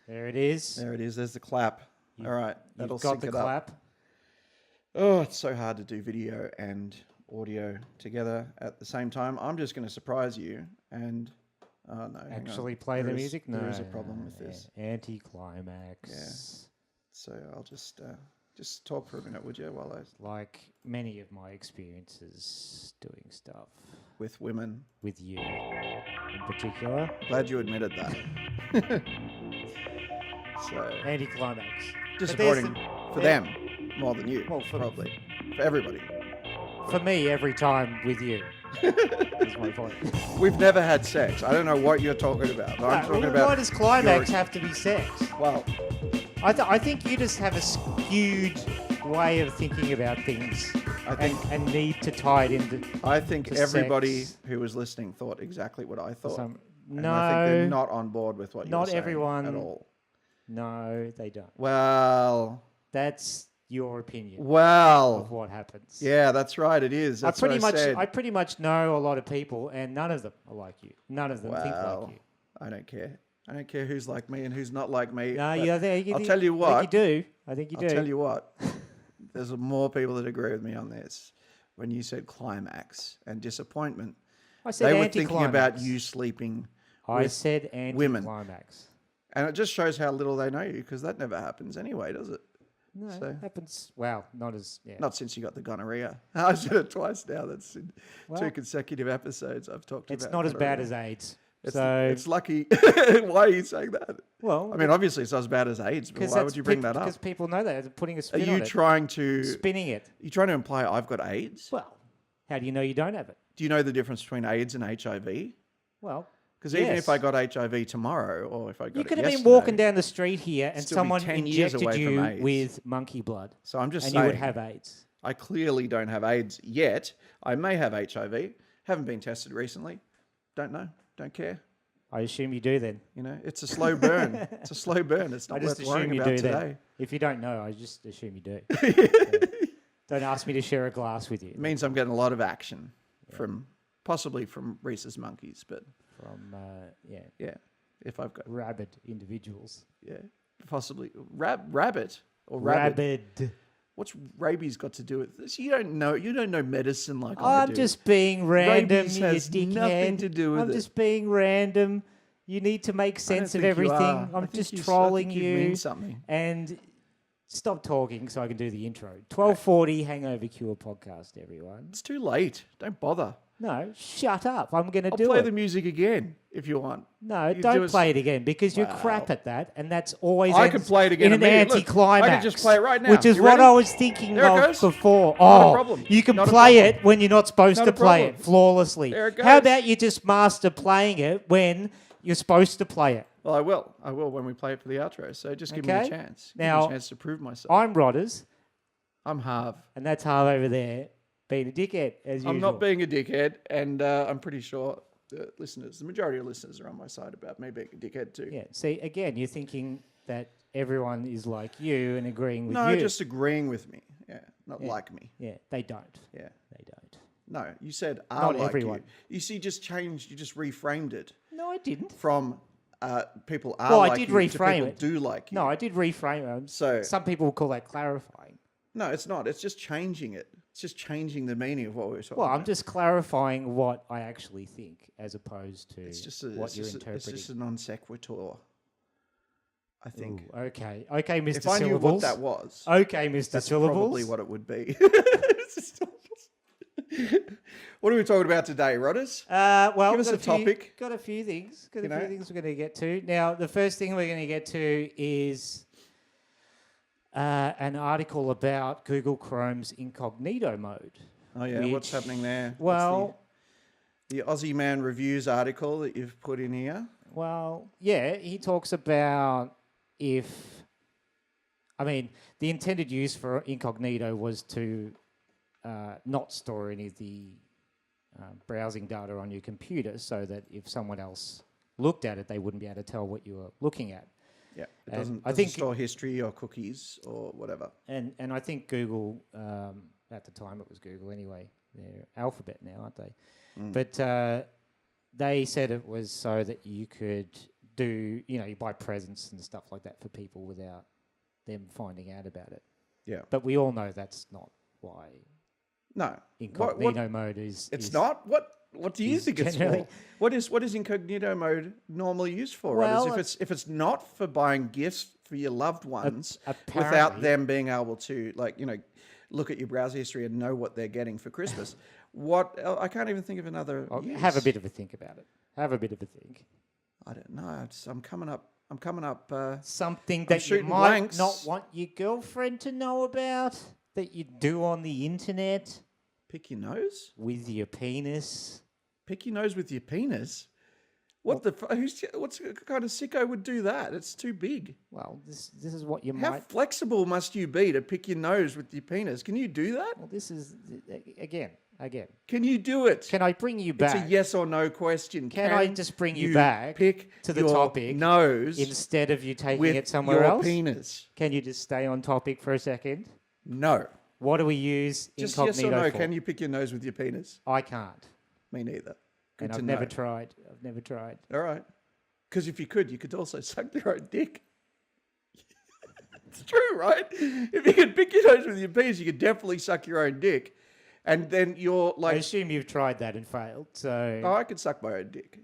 There it is. There it is. There's the clap. All right. That'll You've got sync the it up. clap. Oh, it's so hard to do video and audio together at the same time. I'm just going to surprise you and... Oh, no. Actually play the music? No. There is a problem with this. Anticlimax. Yeah. So I'll just talk for a minute, would you, while I... Like many of my experiences doing stuff. With women. With you in particular. Glad you admitted that. So... Anticlimax. Disappointing for them more than you, well, probably. For everybody. For me, every time with you. That's my point. We've never had sex. I don't know what you're talking about. I'm talking about... Why does climax have to be sex? Well... I think you just have a skewed way of thinking about things and need to tie it into I think everybody sex. who was listening thought exactly what I thought. And no. I think they're not on board with what you're saying everyone at all. No, they don't. Well... That's your opinion of what happens. Yeah, that's right. It is. That's I pretty much know a lot of people, and none of them are like you. None of them think like you. I don't care. I don't care who's like me and who's not like me. No, I'll tell you what. I think you do. I think you do. I'll tell you what. There's more people that agree with me on this. When you said climax and disappointment, I said they were thinking about you sleeping with women. Anticlimax. And it just shows how little they know you, because that never happens anyway, does it? No, it happens. Well, not as... Yeah. Not since you got the gonorrhea. I said it twice now. That's in 2 consecutive episodes I've talked about. It's not as bad as AIDS. It's lucky. Why are you saying that? Well... I mean, obviously it's not as bad as AIDS, but why would you bring that up? Because people know that. They're putting a spin on it. Are you trying to... Spinning it. Are you trying to imply I've got AIDS? Well, how do you know you don't have it? Do you know the difference between AIDS and HIV? Well... Because even if I got HIV tomorrow, or if I got you it could have yesterday, been walking down the street here and still someone 10 years injected away from you AIDS. with monkey blood. So I'm just and saying, you would have AIDS. I clearly don't have AIDS yet. I may have HIV. Haven't been tested recently. Don't know. Don't care. I assume you do then. You know, it's a slow burn. It's a slow burn. It's not worth worrying about today. Then. If you don't know, I just assume you do. Don't ask me to share a glass with you. It means I'm getting a lot of action possibly from Reese's Monkeys, but from if I've got rabid individuals, possibly rabbit or rabid. What's rabies got to do with this? You don't know medicine like I do. I'm just being random. Rabies has nothing to do with it. I'm just being random. You need to make sense of everything. I'm just trolling you. Mean something. And stop talking so I can do the intro. 12:40 Hangover Cure podcast, everyone. It's too late. Don't bother. No, shut up. I'm going to do it. I'll play the music again if you want. No, don't play it again because you're crap at that, and that's always I can play it again in an anticlimax. I can just play it right now. Which is what I was thinking of before. Not a problem. You can play it when you're not supposed to play it flawlessly. There it goes. How about you just master playing it when you're supposed to play it? Well, I will. I will when we play it for the outro. So just give me a chance. Give me a chance to prove myself. I'm Rodders. I'm Harv. And that's Harv over there. Being a dickhead, as usual. I'm not being a dickhead, and I'm pretty sure the majority of listeners are on my side about me being a dickhead too. Yeah, see, again, you're thinking that everyone is like you and agreeing with you. No, just agreeing with me. Yeah, not like me. Yeah, they don't. Yeah. They don't. No, you said not like everyone. You see, just changed, you just reframed it. No, I didn't. From people are well, like I did you reframe to people it. do like you. No, I did reframe it. So some people will call that clarifying. No, it's not. It's just changing it. It's just changing the meaning of what we were talking about. Well, I'm just clarifying what I actually think as opposed to what you're interpreting. It's just a non sequitur, I think. Ooh, okay, Mr. If I knew what that was. Okay, Mr. That's Syllables. probably what it would be. What are we talking about today, Rodders? Well, give us a topic. Got a few things. Got a few things we're going to get to. Now, the first thing we're going to get to is an article about Google Chrome's incognito mode. Oh yeah, what's happening there? Well, the Ozzieman reviews article that you've put in here. Well, yeah, he talks about the intended use for incognito was to not store any of the browsing data on your computer so that if someone else looked at it, they wouldn't be able to tell what you were looking at. Yeah, it doesn't store history or cookies or whatever. And I think Google, at the time it was Google anyway, they're Alphabet now, aren't they? But they said it was so that you could do, you buy presents and stuff like that for people without them finding out about it. Yeah. But we all know that's not why No. incognito mode is. It's not? What do you think it's for? What is incognito mode normally used for? Well, right? If it's not for buying gifts for your loved ones without apparently- them being able to look at your browser history and know what they're getting for Christmas. I can't even think of another use. Have a bit of a think about it. Have a bit of a think. I don't know. I'm coming up. Something that you shooting might blanks. not want your girlfriend to know about that you do on the internet Pick your nose? with your penis. Pick your nose with your penis? What kind of sicko would do that? It's too big. Well, this is what you How might. flexible must you be to pick your nose with your penis? Can you do that? Well, this is again. Can you do it? Can I bring you back? It's a yes or no question. Can I just bring you back pick to the your topic nose instead of you taking with it somewhere your else? penis? Can you just stay on topic for a second? No. What do we use Just incognito yes or no. for? Can you pick your nose with your penis? I can't. Me neither. Good And to I've know. never tried. I've never tried. All right. Because if you could also suck your own dick. It's true, right? If you could pick your nose with your penis, you could definitely suck your own dick. And then you're I like, assume you've tried that and failed. So, oh, I could suck my own dick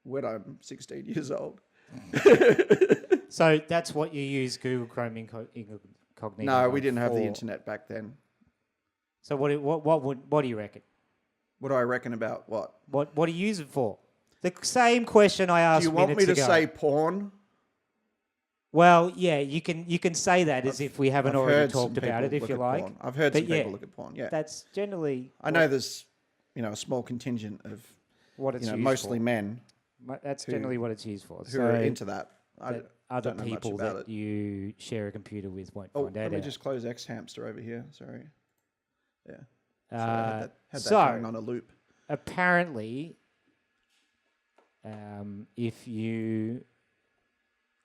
when I'm 16 years old. so that's what you use Google Chrome incognito. No, we didn't have the for. internet back then. So what do you reckon? What do I reckon about what? What do you use it for? The same question I asked Do you want me to ago. say porn? Well, yeah, you can say that as if we haven't I've already heard some talked about it, people if you look at like. porn. I've heard But some yeah, people look at porn. Yeah, that's generally. I know there's a small contingent of what it's used mostly for. men That's generally what it's used for. who are into that. Other don't know much people about that it. you share a computer with won't Oh, find out. let me about. just close X Hamster over here. Sorry. Yeah. So I had that so going on a loop. apparently, if you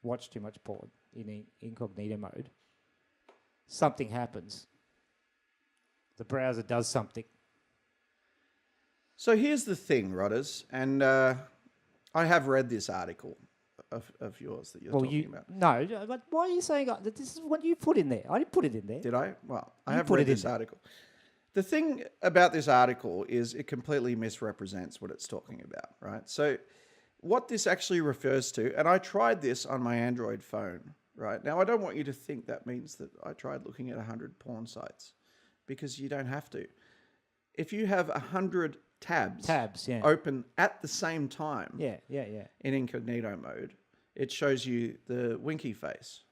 watch too much porn in incognito mode, something happens. The browser does something. So here's the thing, Rodders, and I have read this article of yours that you're talking about. No, but why are you saying that this is what you put in there? I didn't put it in there. Did I? Well, I You have put read it in this there. article. The thing about this article is it completely misrepresents what it's talking about, right? So what this actually refers to, and I tried this on my Android phone, right? Now, I don't want you to think that means that I tried looking at 100 porn sites, because you don't have to. If you have 100 tabs Yeah. open at the same time Yeah. in incognito mode, it shows you the winky face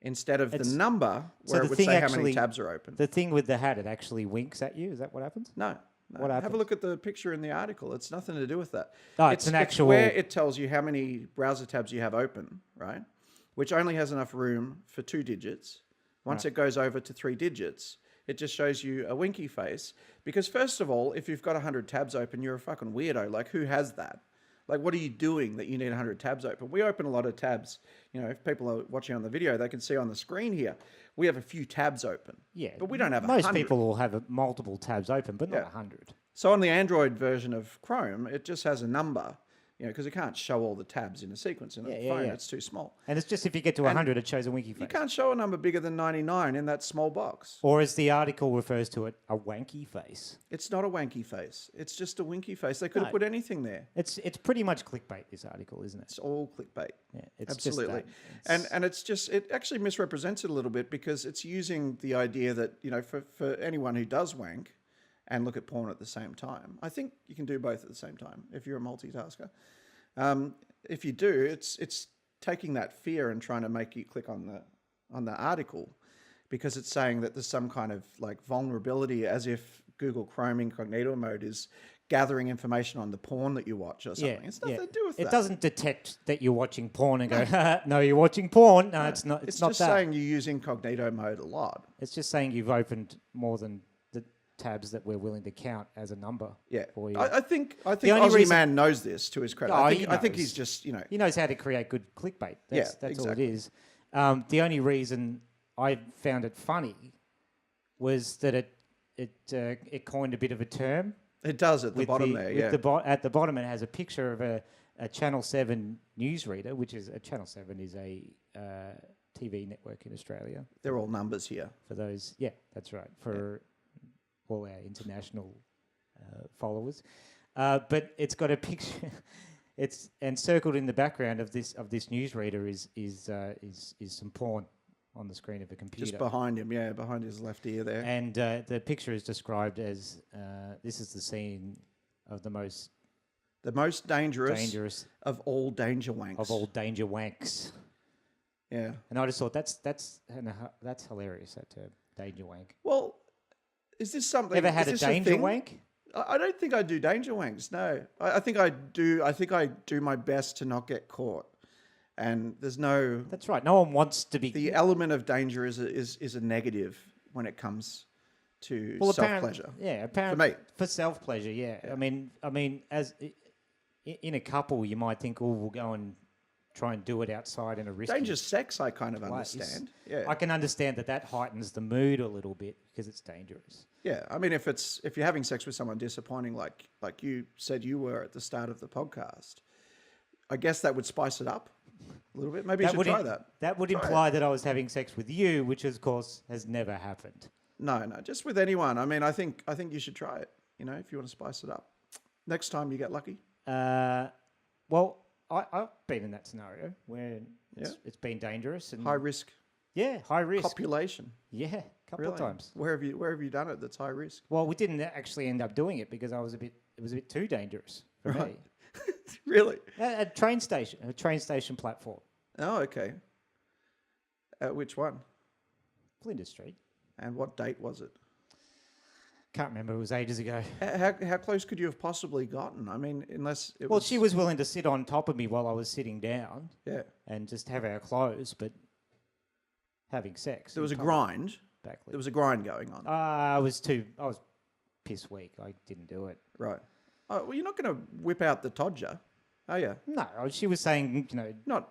instead of the number where it would say how many tabs are open. The thing with the hat, it actually winks at you. Is that what happens? No. What Have a happens? look at the picture in the article. It's nothing to do with that. Oh, it's an actual- where it tells you how many browser tabs you have open, right? Which only has enough room for 2 digits. Once it goes over to 3 digits, it just shows you a winky face. Because first of all, if you've got 100 tabs open, you're a fucking weirdo. Like, who has that? Like, what are you doing that you need 100 tabs open? We open a lot of tabs. If people are watching on the video, they can see on the screen here, we have a few tabs open. Yeah. But we don't have Most 100. people will have multiple tabs open, but not Yeah. 100. So on the Android version of Chrome, it just has a number, because it can't show all the tabs in a sequence. In a phone, it's too small. And it's just if you get to 100, it shows a winky face. You can't show a number bigger than 99 in that small box. Or as the article refers to it, a wanky face. It's not a wanky face. It's just a winky face. They could have put anything there. It's pretty much clickbait, this article, isn't it? It's all clickbait. Yeah, it's Absolutely. Just And it actually misrepresents it a little bit, because it's using the idea that, for anyone who does wank and look at porn at the same time. I think you can do both at the same time if you're a multitasker. If you do, it's taking that fear and trying to make you click on the article, because it's saying that there's some kind of like vulnerability, as if Google Chrome incognito mode is gathering information on the porn that you watch or something. It's nothing to do with that. It doesn't detect that you're watching porn and go, no, you're watching porn. No, it's not. It's not just that. saying you use incognito mode a lot. It's just saying you've opened more than the tabs that we're willing to count as a number. Yeah, for you. I think The only Ozzieman knows this, to his credit. Oh, I think he he's just He knows how to create good clickbait. That's exactly. all it is. The only reason I found it funny was that it coined a bit of a term. It does at the bottom there. Yeah, At the bottom, it has a picture of a Channel 7 newsreader, which is Channel 7 is a TV network in Australia. They're all numbers here. For those, yeah, that's right. For all our international followers, but it's got a picture. It's encircled in the background of this newsreader is some porn on the screen of a computer. Just behind him, behind his left ear there. And the picture is described as this is the scene of the most dangerous of all Danger-Wanks. Of all Danger-Wanks. Yeah. And I just thought that's hilarious, that term, Danger-Wank. Well, is this something? Ever had a Danger-Wank? I don't think I do Danger-Wanks. No, I think I do. I think I do my best to not get caught. And there's no. That's right. No one wants to be. The element of danger is a negative when it comes to self-pleasure. Yeah, apparently for self-pleasure. Yeah. I mean, as in a couple, you might think, oh, we'll go and try and do it outside in a risky. Dangerous sex, I kind of understand. Yeah, I can understand that heightens the mood a little bit because it's dangerous. Yeah, I mean, if you're having sex with someone disappointing, like you said you were at the start of the podcast, I guess that would spice it up a little bit. Maybe you should try that. That would imply that I was having sex with you, which of course has never happened. No, just with anyone. I mean, I think you should try it. You know, if you want to spice it up. Next time you get lucky. Well, I've been in that scenario where it's been dangerous and high risk. Yeah, high risk. Population. Yeah, a couple of times. Where have you done it that's high risk? Well, we didn't actually end up doing it because it was a bit too dangerous for me. Really? A train station platform. Oh, okay. Which one? Flinders Street. And what date was it? Can't remember. It was ages ago. How close could you have possibly gotten? I mean, unless it was... Well, she was willing to sit on top of me while I was sitting down. Yeah. And just have our clothes, but having sex. There was a grind. There was a grind going on. I was piss weak. I didn't do it. Right. Oh, well, you're not going to whip out the Todger, are you? No, she was saying, Not.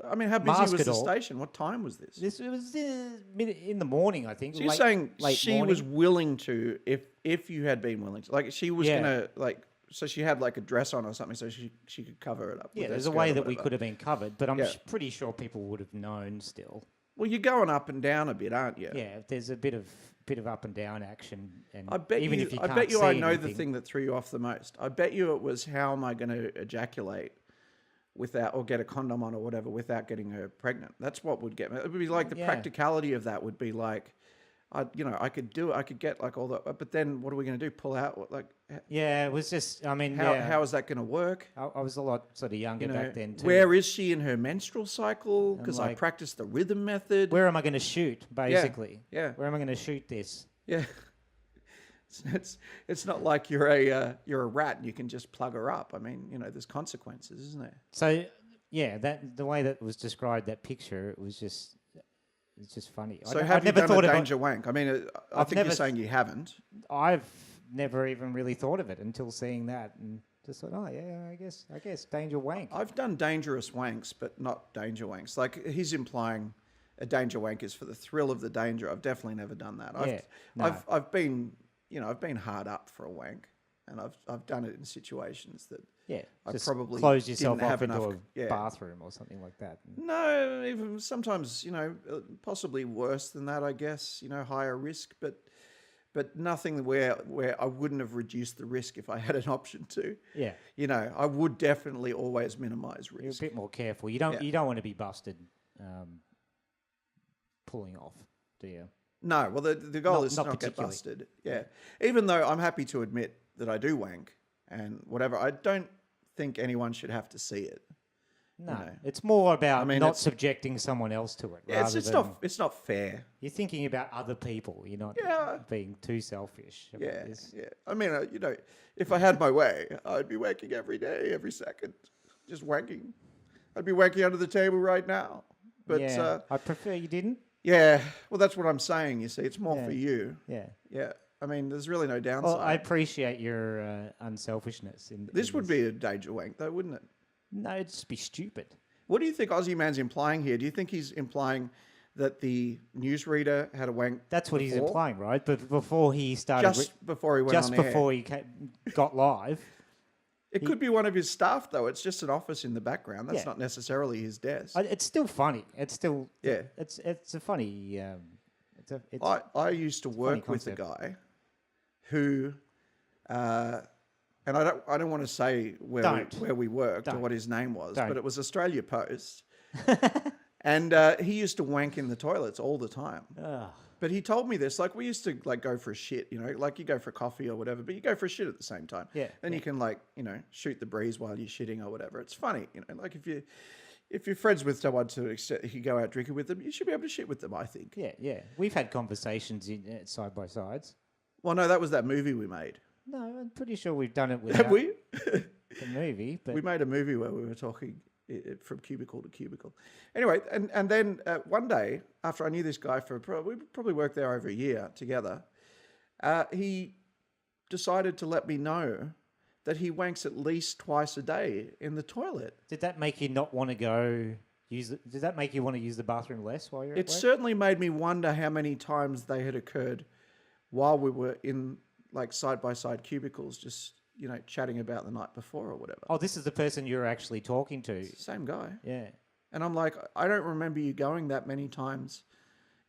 I mean, how busy was the station? What time was this? It was in the morning, I think. So you're saying she was willing to, if you had been willing to, like she was gonna so she had like a dress on or something, so she could cover it up. Yeah, there's a way that we could have been covered, but I'm pretty sure people would have known still. Well, you're going up and down a bit, aren't you? Yeah, there's a bit of up and down action, and I bet even you, if you I can't bet you, see I know anything, the thing that threw you off the most. I bet you it was how am I going to ejaculate without, or get a condom on or whatever without getting her pregnant. That's what would get me. It would be like the practicality of that would be like, I could do it. I could get like all the, but then what are we going to do? Pull out? Yeah, it was just, I mean, how is that going to work? I was a lot sort of younger back then too. Where is she in her menstrual cycle? Because I practiced the rhythm method. Where am I going to shoot, basically? Yeah. Where am I going to shoot this? Yeah. It's not like you're a rat and you can just plug her up. I mean, there's consequences, isn't there? So, yeah, the way that was described, that picture, it's just funny. So have you done a Danger-Wank? I mean, I think you're saying you haven't. I've never even really thought of it until seeing that and just thought, oh yeah, I guess Danger-Wank. I've done dangerous wanks, but not Danger-Wanks. Like he's implying a Danger-Wank is for the thrill of the danger. I've definitely never done that. I've been hard up for a wank, and I've done it in situations that I probably close yourself didn't off have into enough, a bathroom or something like that. No, even sometimes possibly worse than that, I guess. Higher risk, but nothing where I wouldn't have reduced the risk if I had an option to. Yeah, I would definitely always minimise risk. You're a bit more careful. You don't want to be busted pulling off, do you? No, well, the goal is to not get busted. Yeah. Even though I'm happy to admit that I do wank and whatever, I don't think anyone should have to see it. No, it's more about not subjecting someone else to it. Yeah, it's not fair. You're thinking about other people. You're not being too selfish about this. Yeah. I mean, if I had my way, I'd be wanking every day, every second, just wanking. I'd be wanking under the table right now. But I prefer you didn't. Yeah, well, that's what I'm saying. You see, it's more for you. Yeah, yeah. I mean, there's really no downside. Well, I appreciate your unselfishness. This would be a Danger-Wank, though, wouldn't it? No, it'd just be stupid. What do you think Ozzieman's implying here? Do you think he's implying that the newsreader had a wank? That's what he's implying, right? But before he started, before he went on air. he got live. It could be one of his staff, though. It's just an office in the background. That's Yeah. not necessarily his desk. It's still funny. It's still Yeah. It's a funny. I used to work with a guy who, and I don't want to say where we worked or what his name was, but it was Australia Post, and he used to wank in the toilets all the time. But he told me this, like we used to like go for a shit, you know, like you go for coffee or whatever, but you go for a shit at the same time. Yeah. Then you can like, you know, shoot the breeze while you're shitting or whatever. It's funny, you know, like if you're friends with someone to extent you go out drinking with them, you should be able to shit with them, I think. Yeah. We've had conversations in side by sides. Well, no, that was that movie we made. No, I'm pretty sure we've done it with Have we? the movie. But We made a movie where we were talking from cubicle to cubicle. Anyway, and then one day, after I knew this guy we probably worked there over a year together, he decided to let me know that he wanks at least twice a day in the toilet. did that make you not want to go use? Did that make you want to use the bathroom less while you're It at work? certainly made me wonder how many times they had occurred while we were in like side-by-side cubicles, just, you know, chatting about the night before or whatever. Oh, this is the person you're actually talking to. Same guy. Yeah. And I'm like, I don't remember you going that many times,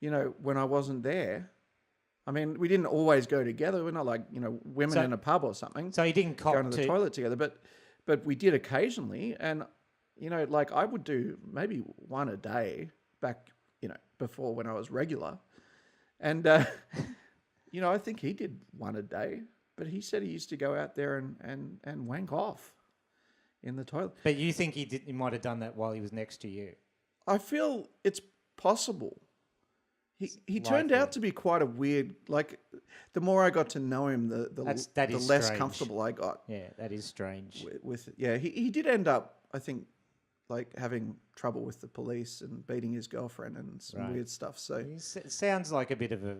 you know, when I wasn't there. I mean, we didn't always go together. We're not like, you know, women in a pub or something. So you didn't cop going to the toilet together, but we did occasionally. And, you know, like I would do maybe one a day back, you know, before when I was regular. And, you know, I think he did one a day, but he said he used to go out there and wank off in the toilet. But you think he might have done that while he was next to you? I feel it's possible. He turned out to be quite a weird, like, the more I got to know him, the less strange. comfortable I got. Yeah, that is strange. With yeah, he did end up, I think, like having trouble with the police and beating his girlfriend and some weird stuff. So He sounds like a bit of a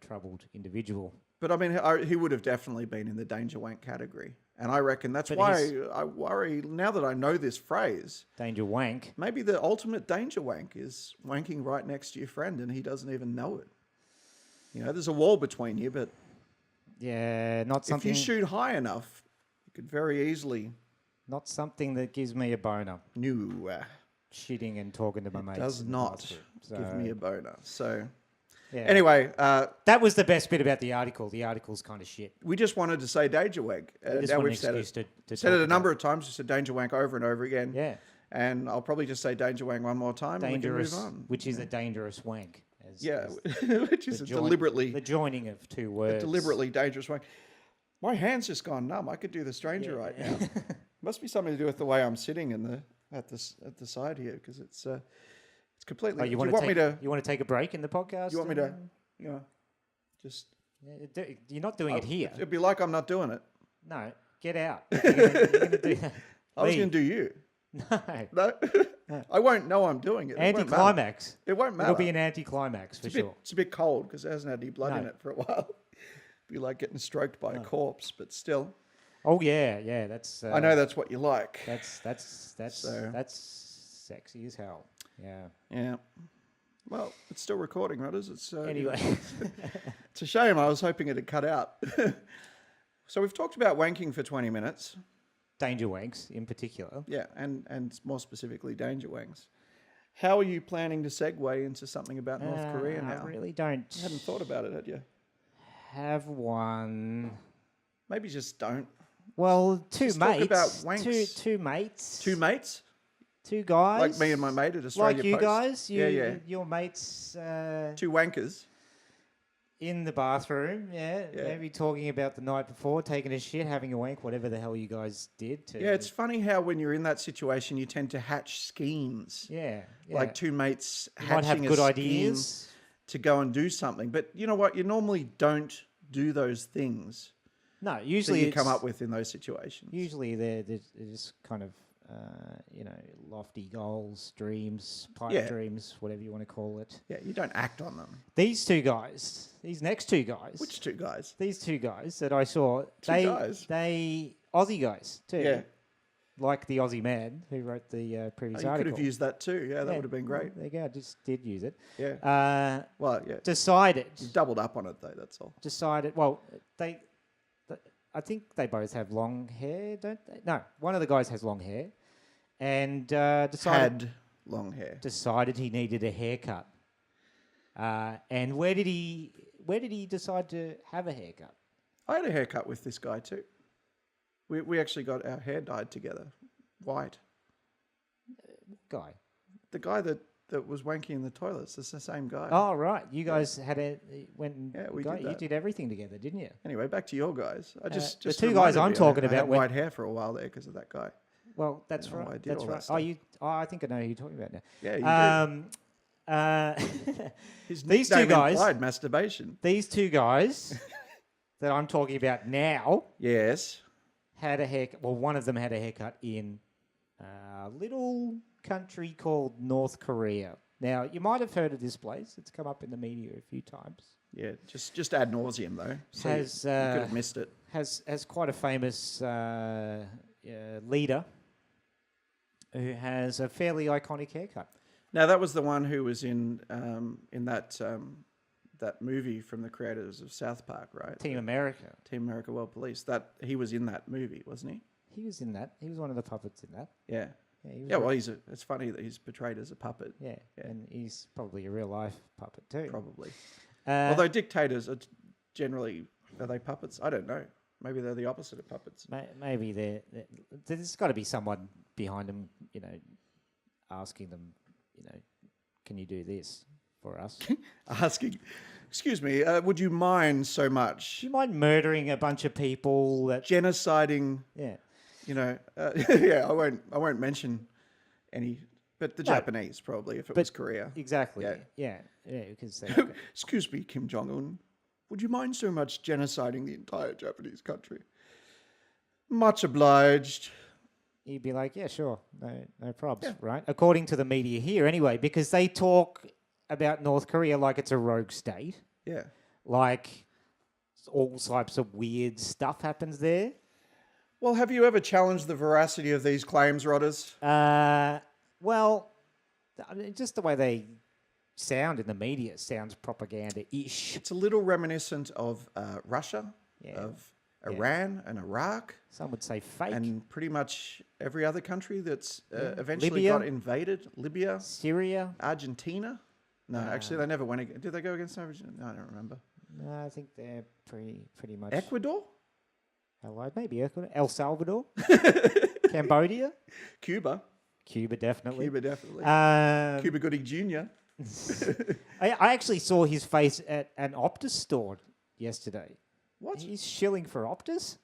troubled individual. but I mean, he would have definitely been in the danger wank category, and I reckon that's why I worry now that I know this phrase. Danger wank. Maybe the ultimate danger wank is wanking right next to your friend, and he doesn't even know it. You know, there's a wall between you, but Yeah, not something. if you shoot high enough, you could very easily. Not something that gives me a boner. No, Shitting and talking to my mates. does in the not bathroom. give me a boner. So Yeah. anyway, That was the best bit about the article. The article's kind of shit. we just wanted to say danger wank. Just Now want an we've said excuse it. to Said talk it a about number of times. We said danger wank over and over again. Yeah. And I'll probably just say danger wank one more time. Dangerous, and we can move on. which is a dangerous wank. Yeah, which is deliberately the joining of two words. deliberately dangerous wank. My hand's just gone numb. I could do the stranger right now. Must be something to do with the way I'm sitting at the side here, because it's completely. Oh, you want to take a break in the podcast? You want me to, you know, just. You're not doing it here. It'd be like I'm not doing it. No, get out. You're gonna do that. I was going to do you. No. No, I won't know I'm doing it. Anticlimax. It won't matter. It'll be an anticlimax for sure. It's a bit cold because it hasn't had any blood in it for a while. It'd be like getting stroked by a corpse, but still. Oh yeah. That's. I know that's what you like. That's sexy as hell. Yeah. Yeah. Well, it's still recording, Rodders. It's Anyway. It's a shame. I was hoping it'd cut out. So we've talked about wanking for 20 minutes. Danger-Wanks in particular. Yeah, and more specifically Danger-Wanks. How are you planning to segue into something about North Korea now? I really don't. You hadn't thought about it, had you? Have one. Maybe just don't. Well, two Just mates. talk about wanks. Two mates. Two mates? Two guys. Like me and my mate at Australia Like you Post. guys. Yeah. Your mates. Two wankers. In the bathroom, maybe talking about the night before, taking a shit, having a wank, whatever the hell you guys did. Yeah, it's funny how when you're in that situation, you tend to hatch schemes. Yeah. Like two mates You might have hatching good a ideas scheme to go and do something. But you know what? You normally don't do those things No, that usually you it's, come up with in those situations. Usually they're just kind of, lofty goals, dreams, pipe dreams, whatever you want to call it. Yeah, you don't act on them. These next two guys. Which two guys? These two guys that I saw, guys? they Aussie guys too. Yeah. Like the Ozzieman who wrote the previous You article. could have used that too. Yeah, that would have been great. There you go. I just did use it. Yeah. Well, yeah. Decided. You doubled up on it though, that's all. Decided. Well, I think they both have long hair, don't they? No, one of the guys has long hair, and Had long hair. decided he needed a haircut. And where did he decide to have a haircut? I had a haircut with this guy too. We actually got our hair dyed together, white. Guy. The guy that was wanking in the toilets. It's the same guy. Oh right, you guys went. And we did You that. did everything together, didn't you? Anyway, back to your guys. I just the two guys reminded I'm me, talking I about had went- white hair for a while there because of that guy. Well, that's Oh, I right. did That's all that right. stuff. I think I know who you're talking about now. Yeah, you did. His these two nickname guys. implied masturbation. These two guys that I'm talking about now Yes. had a haircut. Well, one of them had a haircut in a little country called North Korea. Now, you might have heard of this place. It's come up in the media a few times. Yeah, just ad nauseum though. So Has, you could have missed it. Has quite a famous leader who has a fairly iconic haircut. Now that was the one who was in that movie from the creators of South Park, right? Team America. Team America World Police. That he was in that movie, wasn't he? He was in that. He was one of the puppets in that. Yeah. Yeah, he was Yeah. Well, it's funny that he's portrayed as a puppet. yeah, Yeah. and he's probably a real life puppet too. Probably. Although Although dictators are generally, are they puppets? I don't know. Maybe they're the opposite of puppets. maybe there's got to be someone behind them, asking them, can you do this for us? Asking, excuse me, would you mind so much Do you mind murdering a bunch of people? genociding? Yeah. Yeah, I won't mention any, but the Japanese probably if it was Korea. Exactly. Yeah. Yeah. Because Excuse me, Kim Jong-un. Would you mind so much genociding the entire Japanese country? Much obliged. you'd be like, yeah, sure, no probs, right? According to the media here, anyway, because they talk about North Korea like it's a rogue state, Yeah. like all types of weird stuff happens there. Well, have you ever challenged the veracity of these claims, Rodders? Well, I mean, just the way they sound in the media sounds propaganda-ish. It's a little reminiscent of Russia, Yeah. of Iran and Iraq, Some would say fake. and pretty much every other country that's eventually Libya. got invaded. Libya, Syria? Argentina. No, actually, they never went. Did they go against Argentina? No, I don't remember. No, I think they're pretty much Ecuador, allied. Maybe Ecuador, El Salvador, Cambodia, Cuba, Cuba definitely. Cuba Gooding Jr. I actually saw his face at an Optus store yesterday. What? He's shilling for Optus?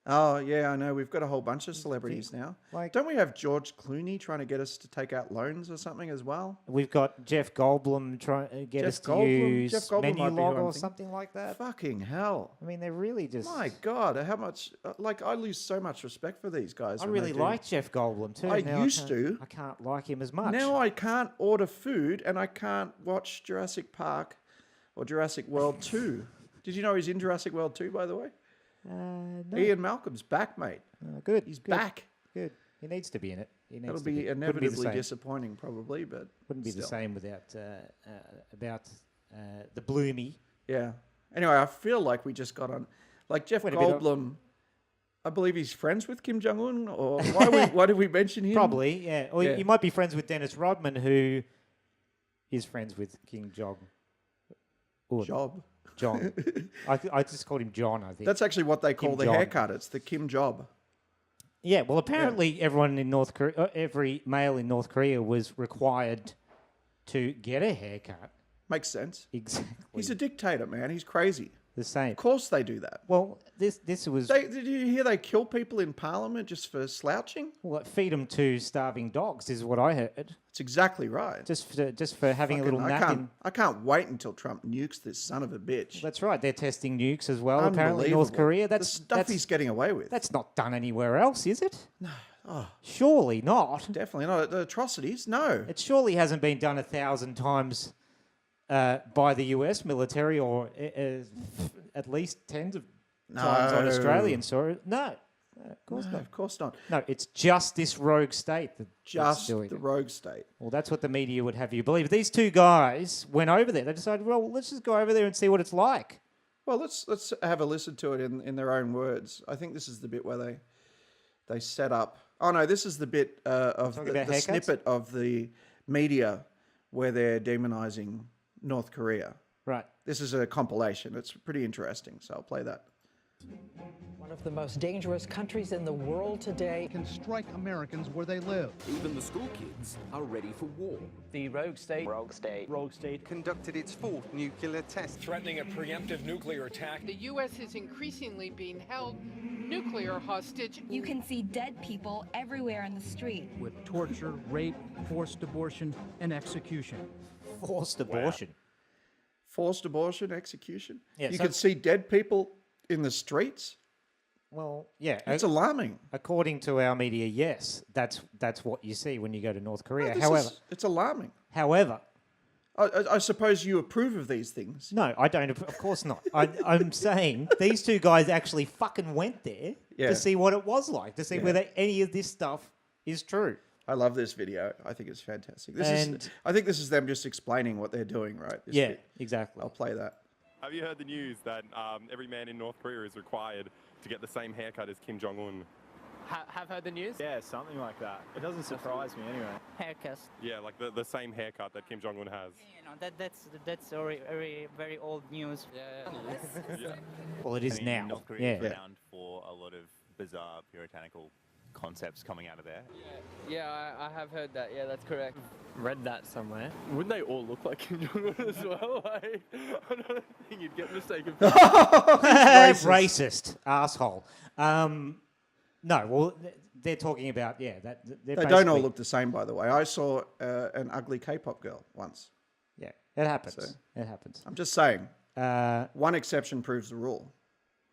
Oh, yeah, I know. We've got a whole bunch of celebrities now. Like- Don't we have George Clooney trying to get us to take out loans or something as well? We've got Jeff Goldblum trying to get Jeff us to Goldblum? use Jeff Goldblum might be menu who log I'm or thinking. something like that. Fucking hell. I mean, they're really just... My God, how much... Like, I lose so much respect for these guys. I when really they do- like Jeff Goldblum too. I Now used to. I can't like him as much. Now I can't order food and I can't watch Jurassic Park or Jurassic World 2. Did you know he's in Jurassic World 2, by the way? No. Ian Malcolm's back, mate. Good. He's good, back. Good. He needs to be in it. He needs It'll to be Wouldn't be inevitably the same. disappointing, probably, but Wouldn't be the still. same without the Bloomy. Yeah. Anyway, I feel like we just got on... Like, Jeff Went a bit on- Goldblum, I believe he's friends with Kim Jong-un, or why did we mention him? Probably, yeah. Or Yeah. you might be friends with Dennis Rodman, who is friends with King Jong. Job. John. I just called him John, I think. That's actually what they call Kim the Jong. haircut. It's the Kim Job. Yeah, well, apparently everyone in North Korea, every male in North Korea was required to get a haircut. Makes sense. Exactly. He's a dictator, man. He's crazy. the same. Of course they do that. Well, this was Did you hear they kill people in Parliament just for slouching? well, feed them to starving dogs is what I heard. That's exactly right. Just for having a little nap in. I can't wait until Trump nukes this son of a bitch. That's right. They're testing nukes as well. Apparently, in North Unbelievable. Korea. The stuff he's getting away with. That's not done anywhere else, is it? No. Oh, Surely not. definitely not. The atrocities? No. It surely hasn't been done 1,000 times by the US military, or at least tens of times on No. Australian soil. No, of course No, not. of course not. No, it's just this rogue state that's Just doing the it. rogue state. Well, that's what the media would have you believe. These two guys went over there. They decided, well, let's just go over there and see what it's like. Well, let's have a listen to it in their own words. I think this is the bit where they set up. Oh no, this is the bit of the snippet of the media where they're demonizing North Korea. Right. This is a compilation. It's pretty interesting, so I'll play that. One of the most dangerous countries in the world today can strike Americans where they live. Even the school kids are ready for war. The rogue state conducted its fourth nuclear test, threatening a preemptive nuclear attack. The U.S. is increasingly being held nuclear hostage. You can see dead people everywhere in the street. With torture, rape, forced abortion, and execution. Forced abortion. Forced abortion, execution. Yeah, you so- can see dead people in the streets. Well, yeah. It's alarming. According to our media, yes, that's what you see when you go to North Korea. No, it's alarming. However, I suppose you approve of these things. no, I don't. Of course not. I'm saying these two guys actually fucking went there Yeah. to see what it was like, to see whether any of this stuff is true. I love this video. I think it's fantastic. I think this is them just explaining what they're doing, right? This Yeah, bit. exactly. I'll play that. Have you heard the news that every man in North Korea is required to get the same haircut as Kim Jong-un? have heard the news? Yeah, something like that. It doesn't surprise me anyway. Haircut. Yeah, like the same haircut that Kim Jong-un has. You know, that's very old news. Yeah. Well, it is now. North Korea is Yeah. renowned for a lot of bizarre puritanical concepts coming out of there. Yeah, I have heard that. Yeah, that's correct. Read that somewhere. Wouldn't they all look like Kim Jong-un as well? Like, I don't think you'd get mistaken. Racist asshole. No, well, they're talking about that. They don't all look the same, by the way. I saw an ugly K-pop girl once. Yeah, it happens. So- It happens. I'm just saying. Uh, One exception proves the rule.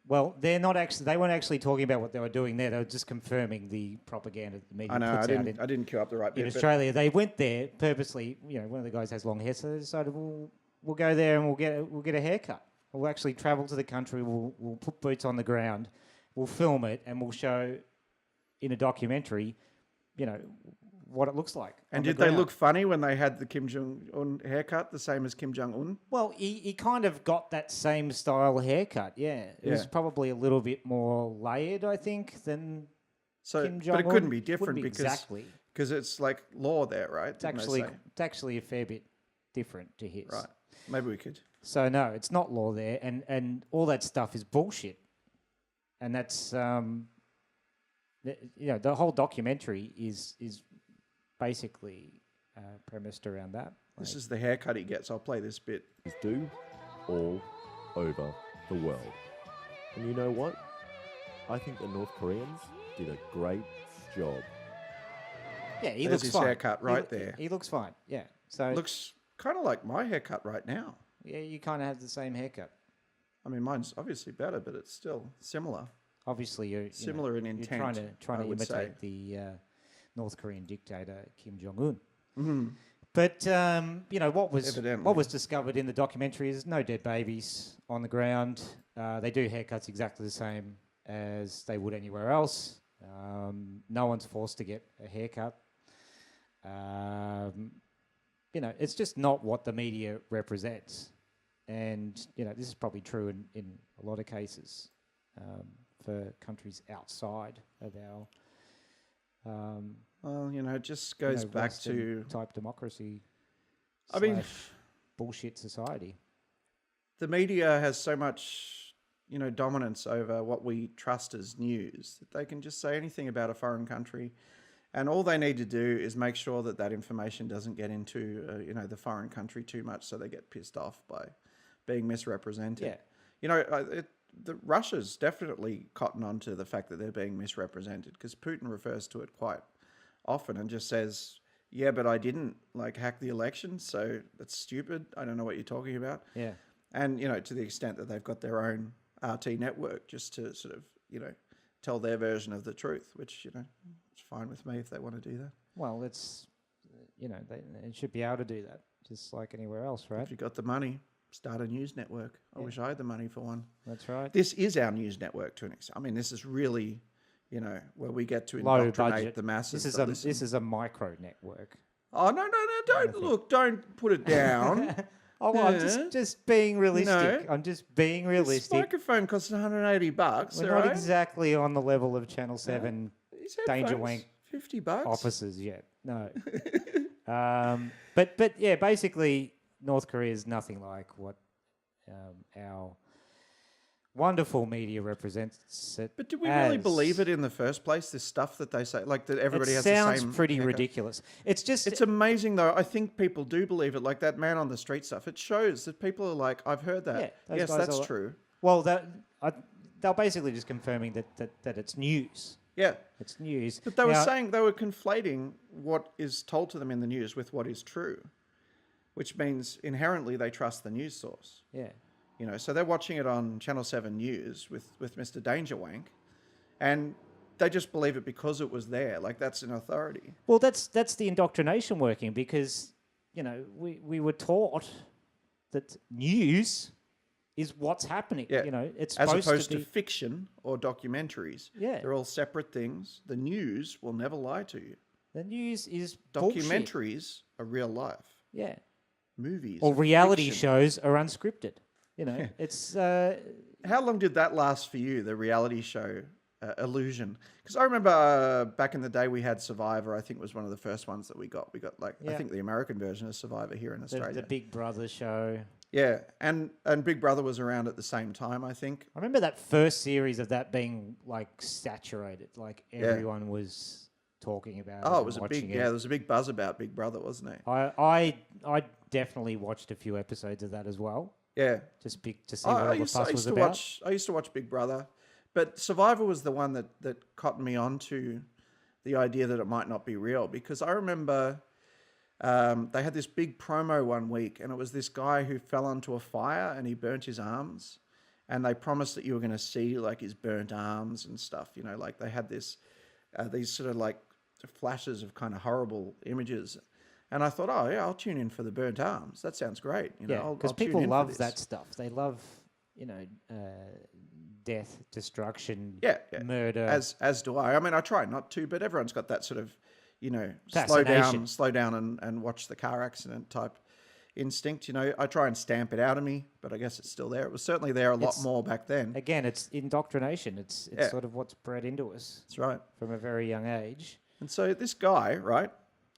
Well, they're not actually. They weren't actually talking about what they were doing there. They were just confirming the propaganda the media I know. puts out I didn't queue up the right in bit. Australia. They went there purposely. One of the guys has long hair, so they decided we'll go there and we'll get a haircut. We'll actually travel to the country. We'll put boots on the ground. We'll film it and we'll show in a documentary, what it looks like. And did they look funny when they had the Kim Jong-un haircut, the same as Kim Jong-un? Well, he kind of got that same style haircut, yeah. It was probably a little bit more layered, I think, than Kim Jong-un. But it couldn't be different Wouldn't be because it's like law there, right? It's actually a fair bit different to his. Right. Maybe we could. So no, it's not law there, and all that stuff is bullshit. And that's the whole documentary is basically premised around that. This is the haircut he gets. I'll play this bit. Do all over the world. And you know what? I think the North Koreans did a great job. Yeah, he There's looks his fine. haircut right there. He looks fine. Yeah. So Looks kind of like my haircut right now. yeah, you kind of have the same haircut. I mean, mine's obviously better, but it's still similar. Obviously, you're Similar in You're intent, trying I to would imitate say. the North Korean dictator Kim Jong Un. Mm-hmm. But what Evidently. was discovered in the documentary is no dead babies on the ground. They do haircuts exactly the same as they would anywhere else. No one's forced to get a haircut. It's just not what the media represents, and this is probably true in a lot of cases for countries outside of our. Well, it just goes back Western to type democracy. I mean, bullshit society. the media has so much, dominance over what we trust as news that they can just say anything about a foreign country, and all they need to do is make sure that that information doesn't get into, the foreign country too much, so they get pissed off by being misrepresented. Yeah. The Russia's definitely cotton on to the fact that they're being misrepresented, because Putin refers to it quite often and just says, yeah, but I didn't hack the election, so that's stupid. I don't know what you're talking about. Yeah. And, to the extent that they've got their own RT network just to sort of, tell their version of the truth, which, it's fine with me if they want to do that. Well, it's, they should be able to do that, just like anywhere else, right? If you've got the money, start a news network. I wish I had the money for one. That's right. This is our news network to an extent. I mean, this is really, where we get to Low indoctrinate budget. the masses. This is a micro network. Oh, no, don't put it down. Oh, well, I'm just being realistic. No. I'm just being This realistic. microphone costs $180. We're all not right? exactly on the level of Channel 7 These Danger headphones, Wank $50. officers yet. No. But yeah, basically, North Korea is nothing like what our wonderful media represents it. But do we really as. believe it in the first place? This stuff that they say, like that everybody has the same. It sounds pretty haircut? ridiculous. It's just. It's amazing though. I think people do believe it. Like that man on the street stuff. It shows that people are like, I've heard that. Yeah, yes, that's true. Well, they're basically just confirming that it's news. Yeah, it's news. But they were saying they were conflating what is told to them in the news with what is true, which means inherently they trust the news source. Yeah. You know, so they're watching it on Channel 7 News with Mr. Danger-Wank, and they just believe it because it was there. Like, that's an authority. Well, that's the indoctrination working because, you know, we were taught that news is what's happening. Yeah. You know, it's as supposed opposed to to fiction or documentaries. Yeah. They're all separate things. The news will never lie to you. The news is documentaries are real life. Yeah. Movies or reality fiction. shows are unscripted. You know, it's... How long did that last for you, the reality show illusion? Because I remember back in the day we had Survivor. I think was one of the first ones that we got. We got like, I think the American version of Survivor here in Australia. The Big Brother show. Yeah, and Big Brother was around at the same time, I think. I remember that first series of that being like saturated. Like everyone was talking about it. Oh, it was a big, it. there was a big buzz about Big Brother, wasn't there? I definitely watched a few episodes of that as well. Yeah, just to see what all the fuss was about. I used to watch Big Brother, but Survivor was the one that cottoned me on to the idea that it might not be real, because I remember they had this big promo one week, and it was this guy who fell onto a fire and he burnt his arms, and they promised that you were going to see like his burnt arms and stuff. You know, like they had this these sort of like flashes of kind of horrible images. And I thought, oh, yeah, I'll tune in for the burnt arms. That sounds great. You know, because people love that stuff. They love, you know, death, destruction, murder. As do I. I mean, I try not to, but everyone's got that sort of, you know, slow down and watch the car accident type instinct. You know, I try and stamp it out of me, but I guess it's still there. It was certainly there a lot more back then. Again, it's indoctrination. It's sort of what's bred into us. That's right. From a very young age. And so this guy, right?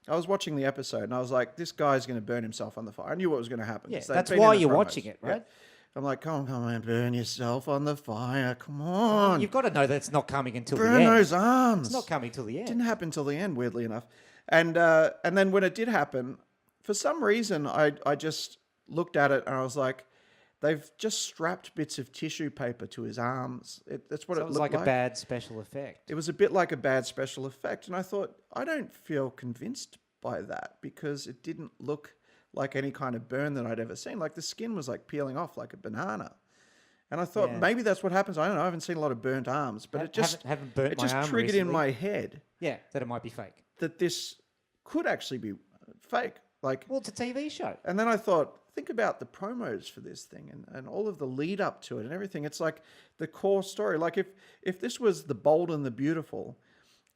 I was watching the episode and I was like, this guy's going to burn himself on the fire. I knew what was going to happen. Yeah, that's why you're watching it, right? Yeah. I'm like, come on, burn yourself on the fire. Come on. You've got to know that it's not coming until burn the end. Burn those arms. It's not coming till the end. It didn't happen till the end, weirdly enough. And then when it did happen, for some reason, I just looked at it and I was like, they've just strapped bits of tissue paper to his arms. That's what it looked like. It was like a bad special effect. It was a bit like a bad special effect. And I thought, I don't feel convinced by that, because it didn't look like any kind of burn that I'd ever seen. Like the skin was like peeling off like a banana. And I thought maybe that's what happens. I don't know. I haven't seen a lot of burnt arms, but it just triggered in my head. Yeah, that it might be fake. That this could actually be fake. Like, well, it's a TV show. And then I thought, think about the promos for this thing and all of the lead up to it and everything. It's like the core story. Like if this was The Bold and the Beautiful,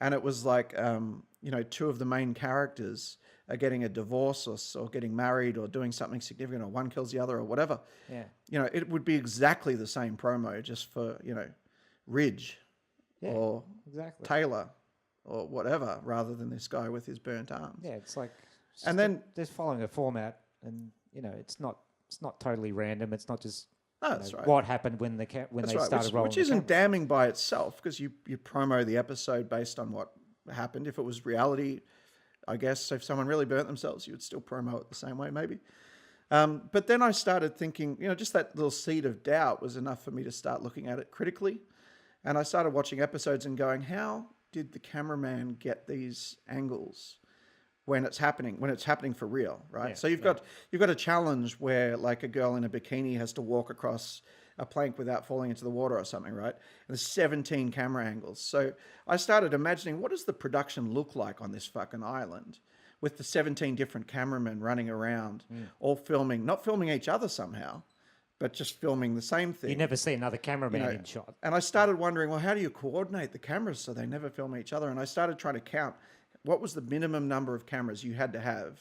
and it was like, you know, two of the main characters are getting a divorce or getting married or doing something significant, or one kills the other or whatever. Yeah. You know, it would be exactly the same promo, just for, you know, Ridge or Taylor or whatever, rather than this guy with his burnt arms. Yeah, it's like, and then they're following a format, and you know, it's not totally random. It's not just. No, that's right. What happened when they started rolling? Which isn't damning by itself, because you promo the episode based on what happened. If it was reality, I guess if someone really burnt themselves, you would still promo it the same way, maybe. But then I started thinking, you know, just that little seed of doubt was enough for me to start looking at it critically. And I started watching episodes and going, how did the cameraman get these angles when it's happening for real, right? So you've got a challenge where like a girl in a bikini has to walk across a plank without falling into the water or something, right? And there's 17 camera angles. So I started imagining, what does the production look like on this fucking island with the 17 different cameramen running around, all filming, not filming each other somehow, but just filming the same thing. You never see another cameraman in shot. And I started wondering, well, how do you coordinate the cameras so they never film each other? And I started trying to count what was the minimum number of cameras you had to have,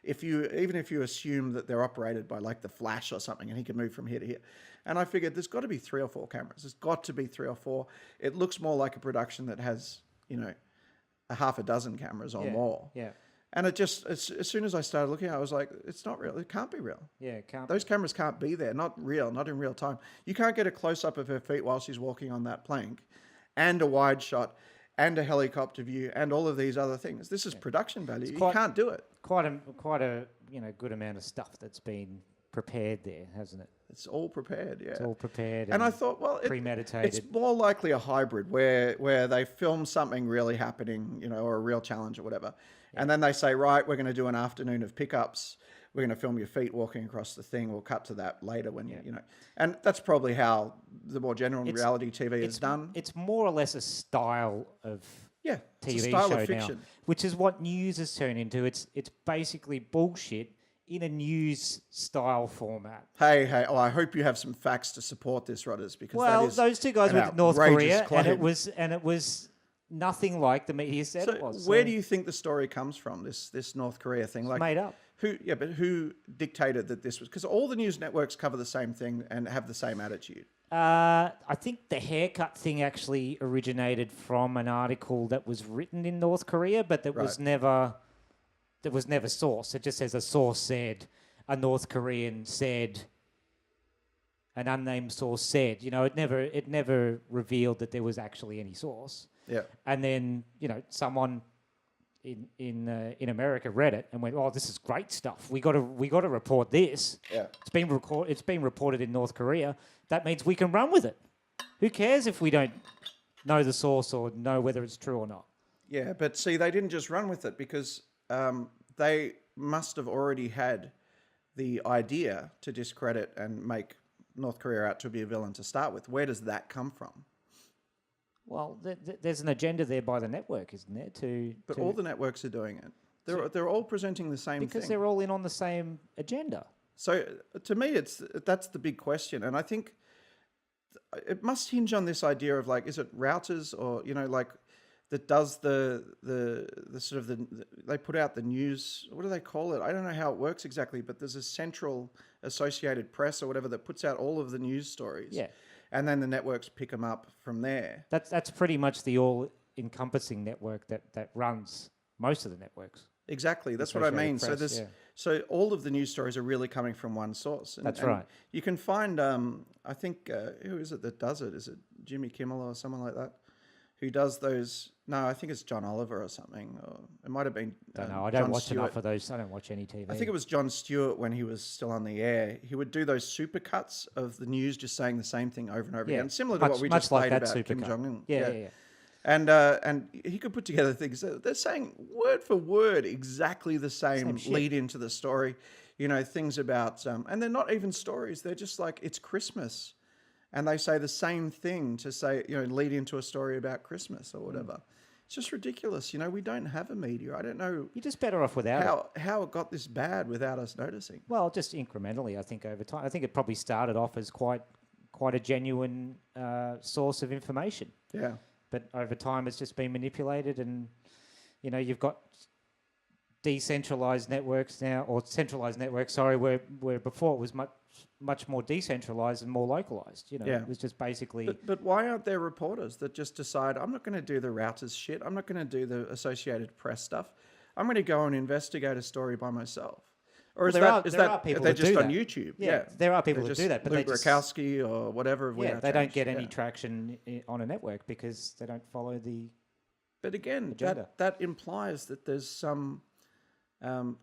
even if you assume that they're operated by like the Flash or something, and he can move from here to here. And I figured there's got to be 3 or 4 cameras. There's got to be 3 or 4. It looks more like a production that has, a half a dozen cameras or more. Yeah. And it just, as soon as I started looking, I was like, it's not real. It can't be real. Yeah, it can't. Those cameras can't be there. Not real. Not in real time. You can't get a close-up of her feet while she's walking on that plank, and a wide shot, and a helicopter view, and all of these other things. This is production value. You can't do it. Quite a good amount of stuff that's been prepared there, hasn't it? It's all prepared, yeah. It's all prepared. And I thought, well, premeditated. It's more likely a hybrid where they film something really happening, or a real challenge or whatever. Yeah. And then they say, right, we're going to do an afternoon of pickups. We're going to film your feet walking across the thing. We'll cut to that later when you. And that's probably how the more general reality TV is done. It's more or less a style of TV it's a style show of fiction. now, which is what news has turned into. It's basically bullshit in a news style format. Hey, I hope you have some facts to support this, Rodders, because that is those two guys an with North Korea, claim. and it was nothing like the media said it was. Where do you think the story comes from? This North Korea thing, it's made up. Who dictated that this was? Because all the news networks cover the same thing and have the same attitude. I think the haircut thing actually originated from an article that was written in North Korea, but that was never sourced. It just says a source said, a North Korean said, an unnamed source said. It never revealed that there was actually any source. Yeah. And then someone in America read it and went, "Oh, this is great stuff. We got to report this. Yeah. It's been reported in North Korea. That means we can run with it. Who cares if we don't know the source or know whether it's true or not?" Yeah, but see, they didn't just run with it because they must have already had the idea to discredit and make North Korea out to be a villain to start with. Where does that come from? Well, there's an agenda there by the network, isn't there? But all the networks are doing it. They're all presenting the same thing. Because they're all in on the same agenda. So to me, that's the big question. And I think it must hinge on this idea of like, is it routers or, that does the sort of they put out the news, what do they call it? I don't know how it works exactly, but there's a central Associated Press or whatever that puts out all of the news stories. Yeah. And then the networks pick them up from there. That's pretty much the all-encompassing network that runs most of the networks. Exactly, that's what I mean. Press, so all of the news stories are really coming from one source. That's right. You can find, I think, who is it that does it? Is it Jimmy Kimmel or someone like that? Who does those? No, I think it's John Oliver or something. Or it might have been. I don't watch enough of those. I don't watch any TV. I think it was Jon Stewart when he was still on the air. He would do those supercuts of the news, just saying the same thing over and over again, similar to what we just played about Kim Jong-un. Yeah. And he could put together things. They're saying word for word exactly the same lead into the story. Things about, and they're not even stories. They're just like, it's Christmas. And they say the same thing to say, lead into a story about Christmas or whatever. It's just ridiculous. We don't have a media. I don't know. You're just better off without how it got this bad without us noticing. Well, just incrementally, I think, over time. I think it probably started off as quite a genuine source of information. Yeah. But over time, it's just been manipulated, and you've got decentralized networks now, or centralized networks. Sorry, where before it was much more decentralized and more localized. It was just basically. But why aren't there reporters that just decide, I'm not going to do the routers shit. I'm not going to do the Associated Press stuff. I'm going to go and investigate a story by myself. Or there are people they're that just do on that. YouTube? Yeah, there are people that do that, but Luke Rakowski or whatever. They don't get any traction on a network because they don't follow the. But again, agenda. that implies that there's some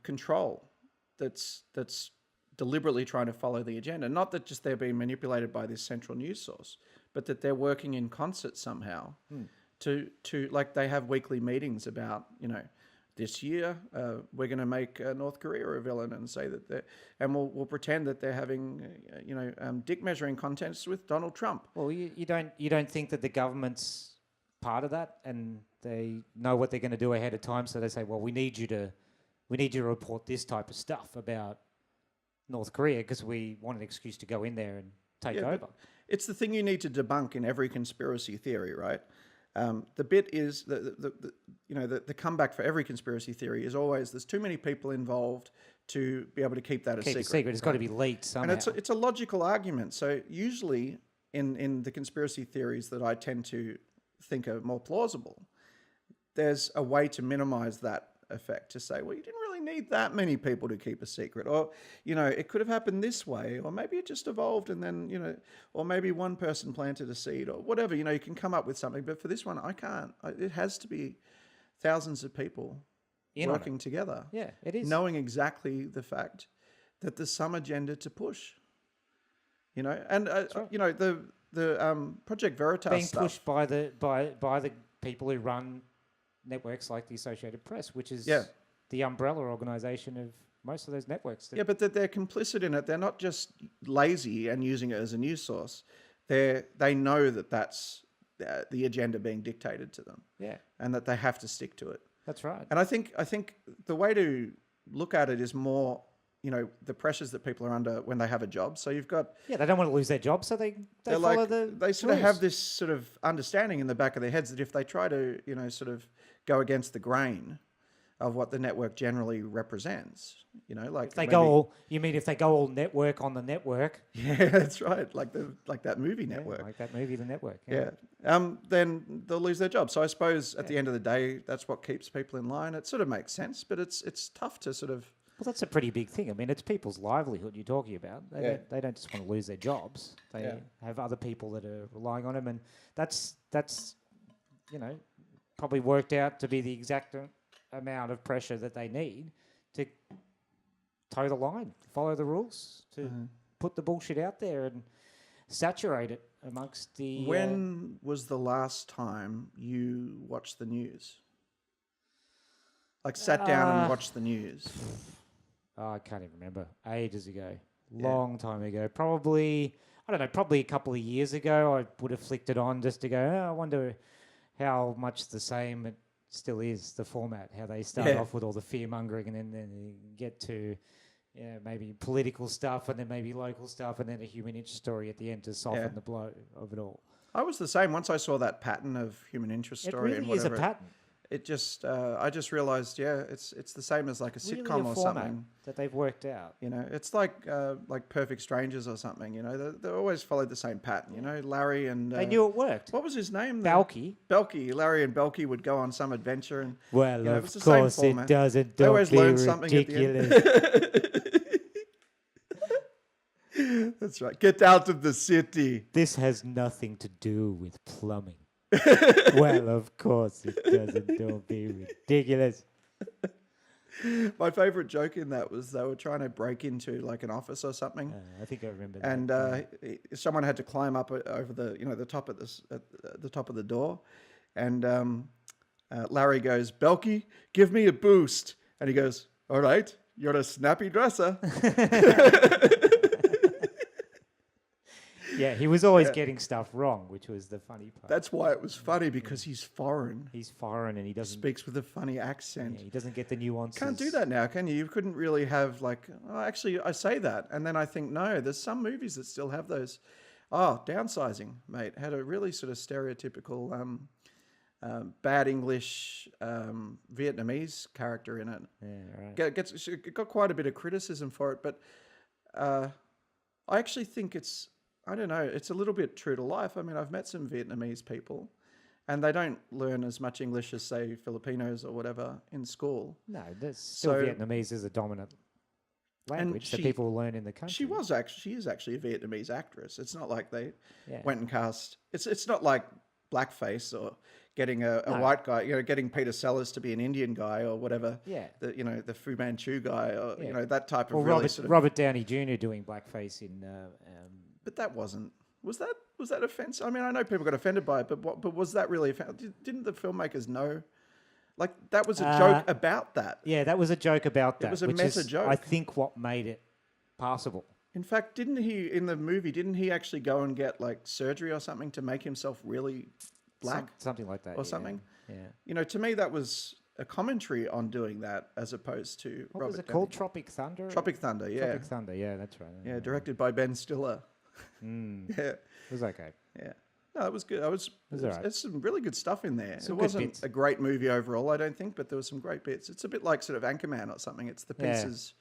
control that's deliberately trying to follow the agenda. Not that just they're being manipulated by this central news source, but that they're working in concert somehow to like they have weekly meetings about, this year we're going to make North Korea a villain and say that and we'll pretend that they're having, dick measuring contests with Donald Trump. Well, you don't think that the government's part of that and they know what they're going to do ahead of time, so they say, well, we need you to report this type of stuff about North Korea because we want an excuse to go in there and take over. It's the thing you need to debunk in every conspiracy theory, right? The bit is the comeback for every conspiracy theory is always there's too many people involved to be able to keep that a secret. Keep a secret. It's got to be leaked somehow. And it's a logical argument. So usually in the conspiracy theories that I tend to think are more plausible, there's a way to minimize that effect, to say, well, you didn't really need that many people to keep a secret, or it could have happened this way, or maybe it just evolved and then or maybe one person planted a seed, or whatever. You can come up with something, but for this one I can't. It has to be thousands of people working together, it is, knowing exactly the fact that there's some agenda to push, and right. The Project Veritas being stuff pushed by the people who run networks like the Associated Press, which is the umbrella organisation of most of those networks. Yeah, but they're complicit in it. They're not just lazy and using it as a news source. They know that that's the agenda being dictated to them. Yeah, and that they have to stick to it. That's right. And I think the way to look at it is more, the pressures that people are under when they have a job. So you've got they don't want to lose their job, so they follow they sort of have this sort of understanding in the back of their heads that if they try to sort of go against the grain of what the network generally represents, like if they go all network on the network. Yeah, that's right. Like that movie Network. Like that movie, The Network. Yeah. Then they'll lose their job. So I suppose at the end of the day, that's what keeps people in line. It sort of makes sense, but it's tough to sort of. Well, that's a pretty big thing. I mean, it's people's livelihood you're talking about. They don't just want to lose their jobs. They have other people that are relying on them, and that's probably worked out to be the exact amount of pressure that they need to toe the line, follow the rules, to put the bullshit out there and saturate it amongst the... When was the last time you watched the news? Like sat down and watched the news? I can't even remember. Ages ago. Long time ago. Probably a couple of years ago, I would have flicked it on just to go, I wonder how much the same it still is, the format, how they start off with all the fear-mongering and then they get to maybe political stuff and then maybe local stuff and then a human interest story at the end to soften the blow of it all. I was the same. Once I saw that pattern of human interest story and whatever. It really is a pattern. It just, I just realised, it's the same as like a sitcom really or something that they've worked out. It's like Perfect Strangers or something. They always followed the same pattern. Larry and they knew it worked. What was his name? Belky. Larry and Belky would go on some adventure, and well, it of was the course same format. It doesn't. They always learn something at the end. That's right. Get out of the city. This has nothing to do with plumbing. Well, of course it doesn't. Don't be ridiculous. My favourite joke in that was they were trying to break into like an office or something. I think I remember and that. And someone had to climb up over the top of the top of the door, and Larry goes, "Belky, give me a boost," and he goes, "All right, you're a snappy dresser." Yeah, he was always getting stuff wrong, which was the funny part. That's why it was funny, because he's foreign. He's foreign and he doesn't... Speaks with a funny accent. Yeah, he doesn't get the nuances. Can't do that now, can you? You couldn't really have actually, I say that, and then I think, no, there's some movies that still have those. Oh, Downsizing, mate, had a really sort of stereotypical bad English Vietnamese character in it. Yeah, right. It got quite a bit of criticism for it, but I actually think I don't know, it's a little bit true to life. I mean, I've met some Vietnamese people and they don't learn as much English as, say, Filipinos or whatever in school. No, still Vietnamese is a dominant language that people learn in the country. She is actually a Vietnamese actress. It's not like they went and cast... It's not like blackface or getting a white guy, getting Peter Sellers to be an Indian guy or whatever. Yeah. The Fu Manchu guy or, that type of or really Robert Downey Jr. doing blackface in... But that wasn't... Was that offensive? I mean, I know people got offended by it, but was that really offensive? Didn't the filmmakers know? Like, that was a joke about that. Yeah, that was a joke about that. It was a meta joke. I think what made it passable. In fact, didn't he actually go and get, like, surgery or something to make himself really black? Something like that, or something? Yeah. To me, that was a commentary on doing that as opposed to What was it called? Tropic Thunder? Tropic Thunder, yeah. Tropic Thunder, yeah, that's right. Yeah, directed by Ben Stiller. Yeah. It was okay. Yeah. No, it was good. There's some really good stuff in there. Some it good wasn't bits. a great movie overall, I don't think, but there were some great bits. It's a bit like sort of Anchorman or something. It's the pieces,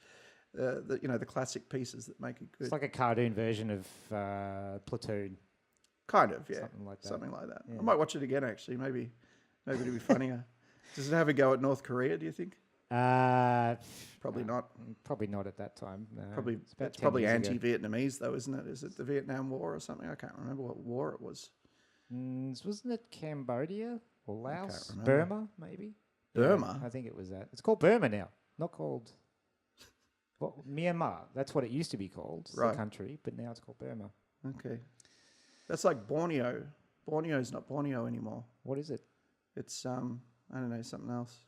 the classic pieces that make it good. It's like a cartoon version of Platoon. Kind of, yeah. Something like that. Yeah. Yeah. I might watch it again, actually. Maybe it'll be funnier. Does it have a go at North Korea, do you think? Probably not. Probably not at that time. No. It's probably anti-Vietnamese, though, isn't it? Is it the Vietnam War or something? I can't remember what war it was. Wasn't it Cambodia or Laos? remember. Burma, maybe? Burma? Yeah, I think it was that. It's called Burma now, not called Myanmar. That's what it used to be called, the country, but now it's called Burma. Okay. That's like Borneo. Borneo's not Borneo anymore. What is it? It's, I don't know, something else.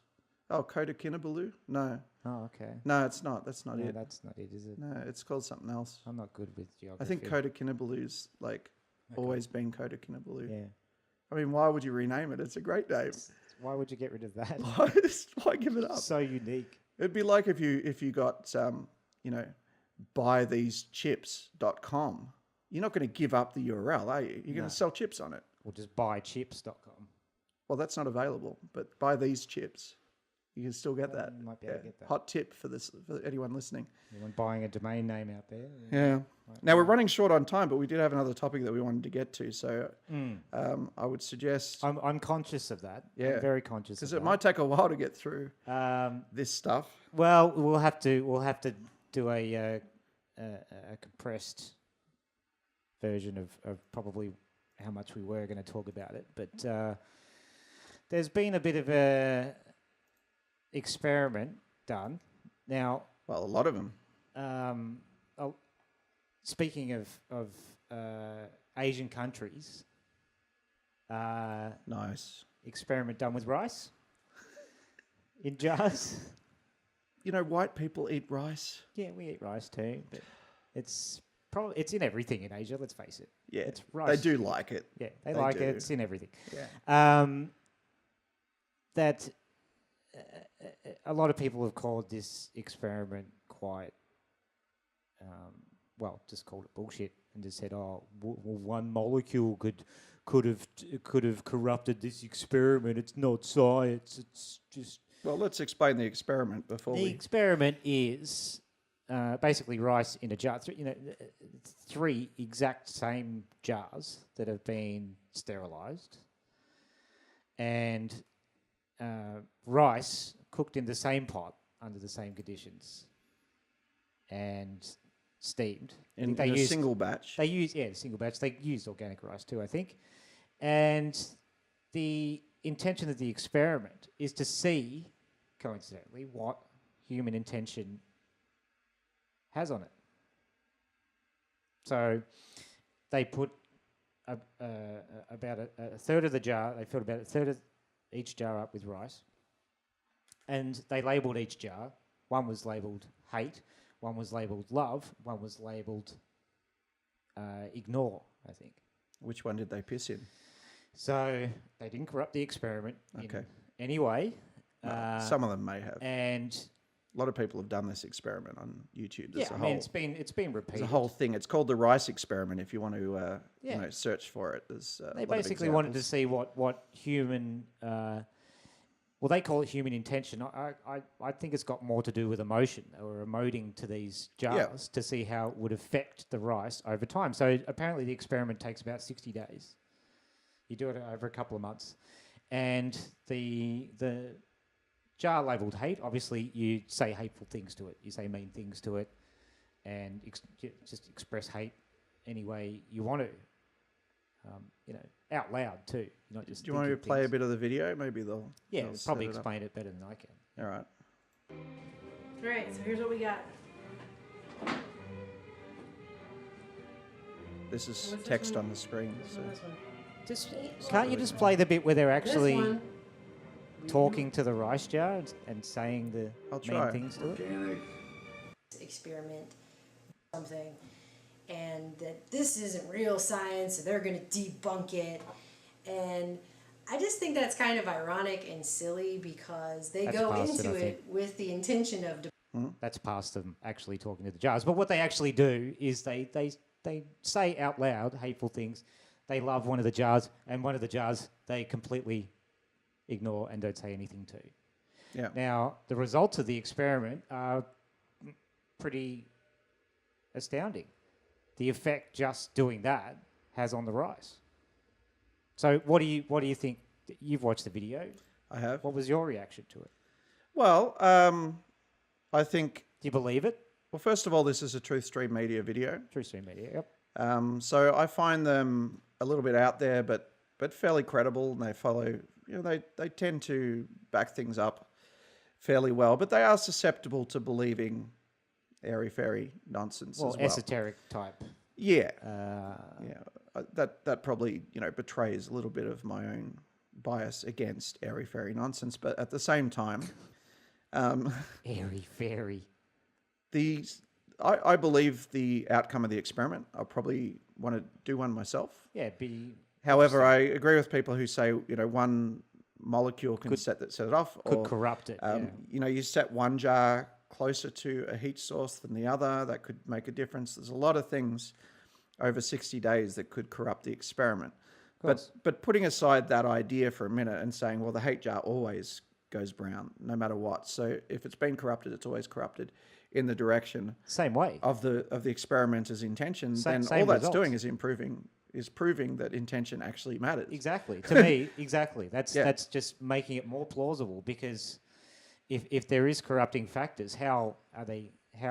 Oh, Kota Kinabalu? No. Oh, okay. No, it's not. That's not it. That's not it, is it? No, it's called something else. I'm not good with geography. I think Kota Kinabalu's like always been Kota Kinabalu. Yeah. I mean, why would you rename it? It's a great name. Why would you get rid of that? Why give it up? So unique. It'd be like if you got buythesechips.com. You're not going to give up the URL, are you? You're going to sell chips on it. Or just buychips.com. Well, that's not available, but buy these chips. You can still get that. You might be able to get that. Hot tip for anyone listening. Anyone buying a domain name out there? Yeah. Now, we're running short on time, but we did have another topic that we wanted to get to. So I would suggest... I'm conscious of that. Yeah. I'm very conscious of that. Because it might take a while to get through this stuff. Well, we'll have to do a compressed version of probably how much we were going to talk about it. But there's been a bit of a experiment done. Now... Well, a lot of them. Speaking of Asian countries, nice experiment done with rice in jars. You know, white people eat rice. Yeah, we eat rice too, but it's in everything in Asia. Let's face it. Yeah, it's rice. They do like it. Yeah, they like do. it. It's in everything. Yeah. That a lot of people have called this experiment quite. Just called it bullshit and just said, one molecule could have corrupted this experiment. It's not science. It's just... Well, let's explain the experiment before The experiment is basically rice in a jar. Three exact same jars that have been sterilised, and rice cooked in the same pot under the same conditions, and steamed. In a single batch. They use single batch. They used organic rice too, I think. And the intention of the experiment is to see, coincidentally, what human intention has on it. So they put about a third of the jar. They filled about a third of each jar up with rice, and they labelled each jar. One was labelled hate. One was labelled love. One was labelled ignore, I think. Which one did they piss in? So they didn't corrupt the experiment in any way. Some of them may have. And a lot of people have done this experiment on YouTube. It's been repeated. There's a whole thing. It's called the rice experiment. If you want to search for it, there's they basically wanted to see what human. They call it human intention. I think it's got more to do with emotion. They were emoting to these jars to see how it would affect the rice over time. So apparently the experiment takes about 60 days. You do it over a couple of months. And the jar labelled hate, obviously you say hateful things to it. You say mean things to it and just express hate any way you want to. Out loud too. Not just. Do you want me to play a bit of the video? Maybe they'll. Yeah, they'll probably explain it better than I can. All right. All right. So here's what we got. This is text on the screen. So. Can't you just play the bit where they're actually talking to the rice jar and saying the mean things to it? Experiment something. And that this isn't real science, so they're going to debunk it. And I just think that's kind of ironic and silly because they go into it with the intention of... That's past them actually talking to the jars. But what they actually do is they say out loud hateful things. they love one of the jars, and one of the jars they completely ignore and don't say anything to. Yeah. Now, the results of the experiment are pretty astounding. The effect just doing that has on the rice. So what do you think? You've watched the video. I have. What was your reaction to it? Well, I think... Do you believe it? Well, first of all, this is a Truth Stream Media video. Truth Stream Media, yep. So I find them a little bit out there, but fairly credible, and they follow... they tend to back things up fairly well, but they are susceptible to believing airy-fairy nonsense as well. Esoteric type. Yeah. That probably, betrays a little bit of my own bias against airy-fairy nonsense, but at the same time... airy-fairy. I believe the outcome of the experiment. I'll probably want to do one myself. Yeah, However, I agree with people who say, one molecule can set it off. Could corrupt it. You set one jar closer to a heat source than the other. That could make a difference. There's a lot of things over 60 days that could corrupt the experiment. But putting aside that idea for a minute and saying, well, the hate jar always goes brown, no matter what. So if it's been corrupted, it's always corrupted in the direction same way of the experimenter's intention. Then all that's doing is proving that intention actually matters. Exactly. To me, exactly. That's just making it more plausible, because if there is corrupting factors, how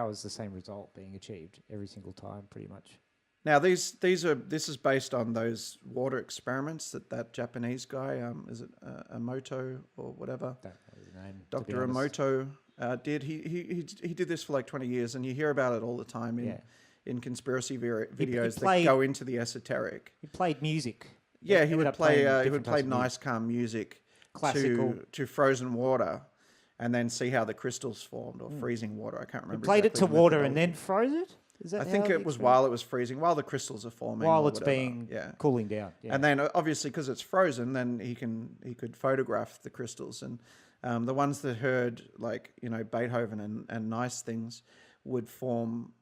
is the same result being achieved every single time, pretty much? Now this is based on those water experiments that Japanese guy, is it Emoto or whatever? Don't know his name. Dr. Emoto did. He did this for like 20 years, and you hear about it all the time in conspiracy videos that go into the esoteric. He played music. Yeah, he would play nice, calm music classical to frozen water, and then see how the crystals formed, or freezing water. I can't remember. He played it to water and then froze it? I think it was while it was freezing, while the crystals are forming, while it's being cooling down. Yeah. And then obviously because it's frozen, then he could photograph the crystals, and the ones that heard Beethoven and nice things would form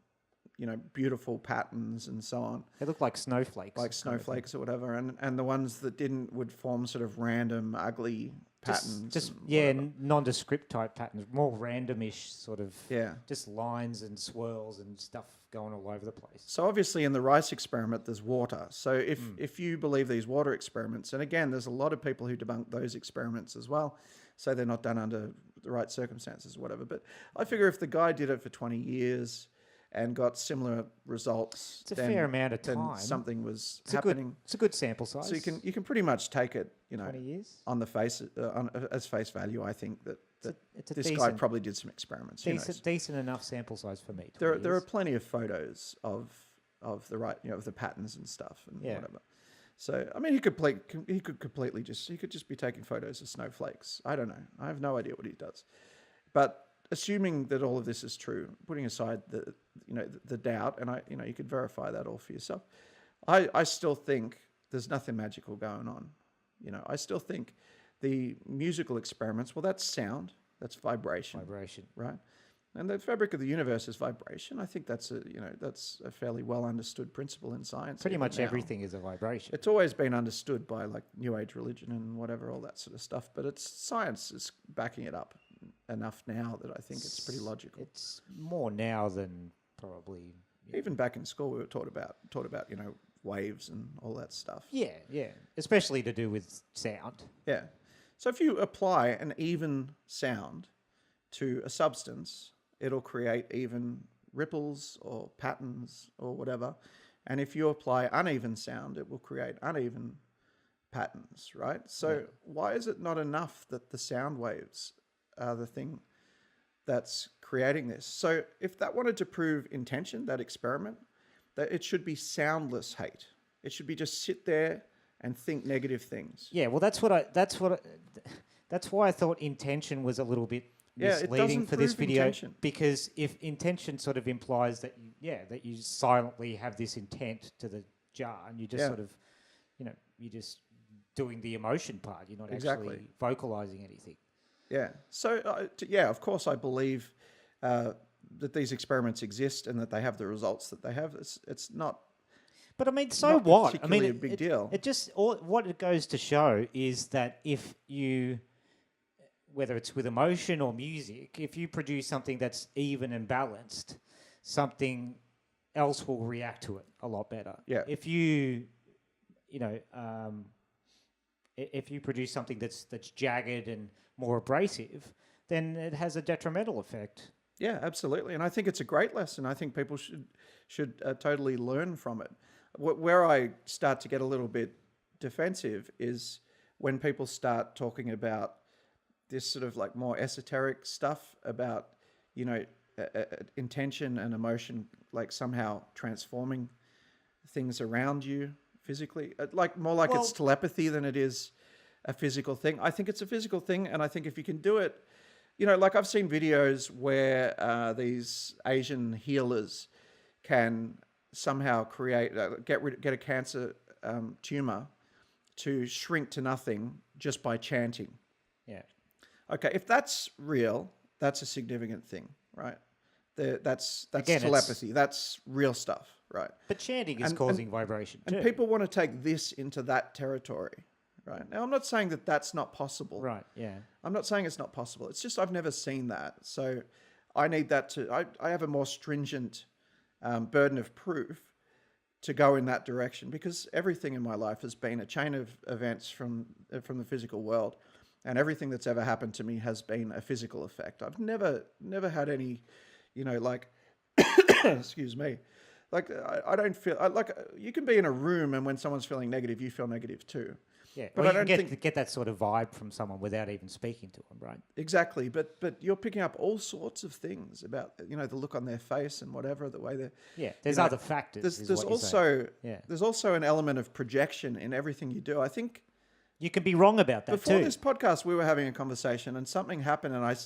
beautiful patterns and so on. They look like snowflakes. Like snowflakes or whatever, and the ones that didn't would form sort of random, ugly patterns. Nondescript type patterns, more randomish sort of. Yeah. Just lines and swirls and stuff going all over the place. So obviously in the rice experiment, there's water. So if you believe these water experiments, and again, there's a lot of people who debunk those experiments as well, say they're not done under the right circumstances or whatever. But I figure if the guy did it for 20 years and got similar results, it's a fair amount of time. Then something was happening. It's a good sample size. So you can pretty much take it, 20 years on the face as face value. I think that this guy probably did some experiments. Decent enough sample size for me. There are plenty of photos of the of the patterns and stuff and whatever. So I mean, he could just be taking photos of snowflakes. I don't know. I have no idea what he does, but assuming that all of this is true, putting aside the doubt, and you could verify that all for yourself, I still think there's nothing magical going on. I still think the musical experiments, well, that's sound, that's vibration, right? And the fabric of the universe is vibration. I think that's a fairly well understood principle in science. Pretty much everything is a vibration. It's always been understood by like New Age religion and whatever, all that sort of stuff. But science is backing it up enough now that I think it's pretty logical. It's more now than probably even back in school we were taught about waves and all that stuff. Yeah, especially to do with sound. Yeah. So if you apply an even sound to a substance, it'll create even ripples or patterns or whatever. And if you apply uneven sound, it will create uneven patterns, right? So why is it not enough that the sound waves are the thing that's creating this? So if that wanted to prove intention, that experiment, that it should be soundless hate. It should be just sit there and think negative things. Yeah, well, that's why I thought intention was a little bit misleading for this video, intention. Because if intention sort of implies that you silently have this intent to the jar, and you just sort of, you're just doing the emotion part. You're not actually vocalizing anything. Yeah. So of course I believe that these experiments exist and that they have the results that they have. It's not. But I mean, so not what? I particularly mean, a big deal. It just what it goes to show is that if you, whether it's with emotion or music, if you produce something that's even and balanced, something else will react to it a lot better. Yeah. If you know, if you produce something that's jagged and more abrasive, then it has a detrimental effect. Yeah, absolutely. And I think it's a great lesson. I think people should totally learn from it. Where I start to get a little bit defensive is when people start talking about this sort of like more esoteric stuff about, you know, intention and emotion, like somehow transforming things around you physically, like more like it's telepathy than it is a physical thing. I think it's a physical thing, and I think if you can do it, you know, like I've seen videos where these Asian healers can somehow create, get a cancer tumor to shrink to nothing just by chanting. Yeah. Okay, if that's real, that's a significant thing, right? That's Again, telepathy. That's real stuff, right? But chanting is causing vibration too. And people want to take this into that territory, right? Now, I'm not saying that that's not possible. Right, yeah. I'm not saying it's not possible. It's just I've never seen that. So I need that to... I have a more stringent burden of proof to go in that direction, because everything in my life has been a chain of events from the physical world, and everything that's ever happened to me has been a physical effect. I've never had any, you know, like, excuse me, like I don't feel like you can be in a room and when someone's feeling negative, you feel negative too. Yeah, but well, I don't think get that sort of vibe from someone without even speaking to them, right? Exactly, but you're picking up all sorts of things about, you know, the look on their face and whatever, the way they're... Yeah, there's other factors. There's also an element of projection in everything you do. I think you can be wrong about that before too. this podcast, we were having a conversation and something happened, and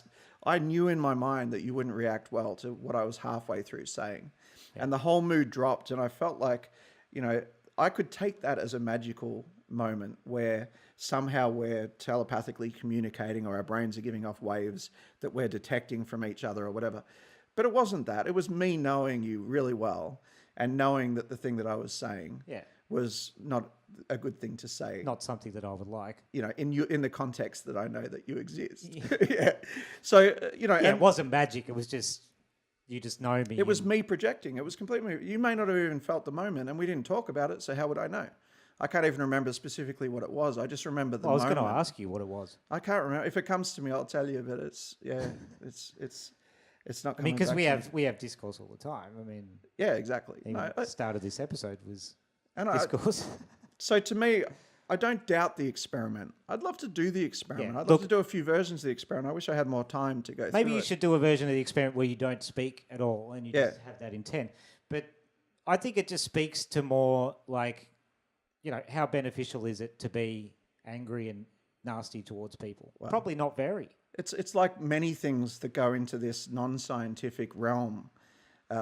I knew in my mind that you wouldn't react well to what I was halfway through saying, and the whole mood dropped, and I felt like, you know, I could take that as a magical moment where somehow we're telepathically communicating, or our brains are giving off waves that we're detecting from each other or whatever. But it wasn't that. It was me knowing you really well and knowing that the thing that I was saying was not a good thing to say. Not something that I would like. You know, in the context that I know that you exist. Yeah. So, you know... Yeah, it wasn't magic. It was just... You just know me. It was me projecting. It was completely... You may not have even felt the moment, and we didn't talk about it, so how would I know? I can't even remember specifically what it was. I just remember the moment. I was going to ask you what it was. I can't remember. If it comes to me, I'll tell you, but it's not coming I mean, because back we have discourse all the time. I mean... Yeah, exactly. The start of this episode was discourse. So to me... I don't doubt the experiment. I'd love to do the experiment. Yeah, I'd love to do a few versions of the experiment. I wish I had more time to go through it. Maybe you should do a version of the experiment where you don't speak at all and you just have that intent. But I think it just speaks to more like, you know, how beneficial is it to be angry and nasty towards people? Well, probably not very. It's like many things that go into this non-scientific realm.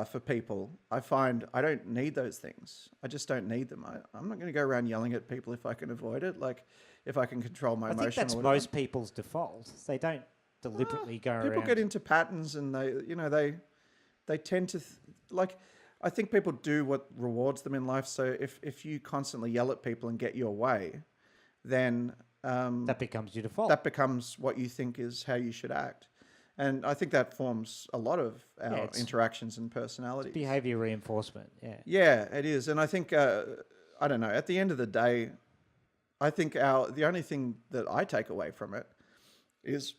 For people, I find I don't need those things. I just don't need them. I'm not going to go around yelling at people if I can avoid it. Like, if I can control my emotion. I think that's most people's default. They don't deliberately go around. People get into patterns, and they tend to like. I think people do what rewards them in life. So if you constantly yell at people and get your way, then that becomes your default. That becomes what you think is how you should act. And I think that forms a lot of our interactions and personalities. Behavior reinforcement, yeah. Yeah, it is. And I think, I don't know, at the end of the day, I think the only thing that I take away from it is,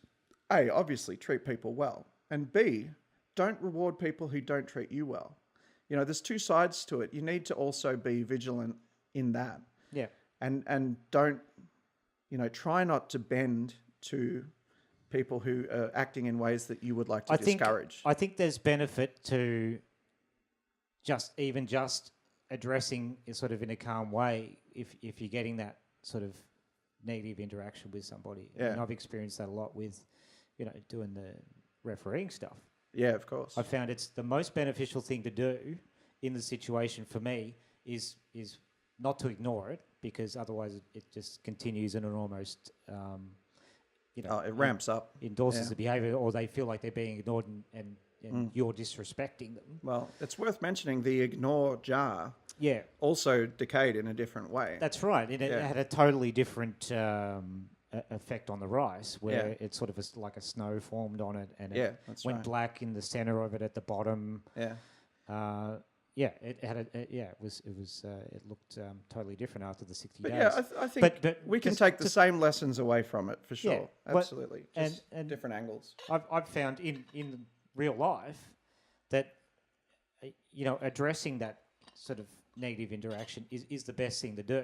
A, obviously treat people well. And B, don't reward people who don't treat you well. You know, there's two sides to it. You need to also be vigilant in that. Yeah. And don't, you know, try not to bend to... people who are acting in ways that you would like to discourage. I think there's benefit to just addressing it sort of in a calm way if you're getting that sort of negative interaction with somebody. Yeah. And I've experienced that a lot with, you know, doing the refereeing stuff. Yeah, of course. I found it's the most beneficial thing to do in the situation for me is not to ignore it, because otherwise it just continues in an almost... you know, it ramps up. Endorses the behavior, or they feel like they're being ignored and and you're disrespecting them. Well, it's worth mentioning the ignore jar. Yeah. Also decayed in a different way. That's right. It had a totally different effect on the rice, where it sort of like a snow formed on it, and it went black in the center of it at the bottom. Yeah. It had it looked totally different after the 60 days. Yeah, I think but we can take the same lessons away from it for sure. Yeah, absolutely. Just and different angles. I've found in real life that addressing that sort of negative interaction is the best thing to do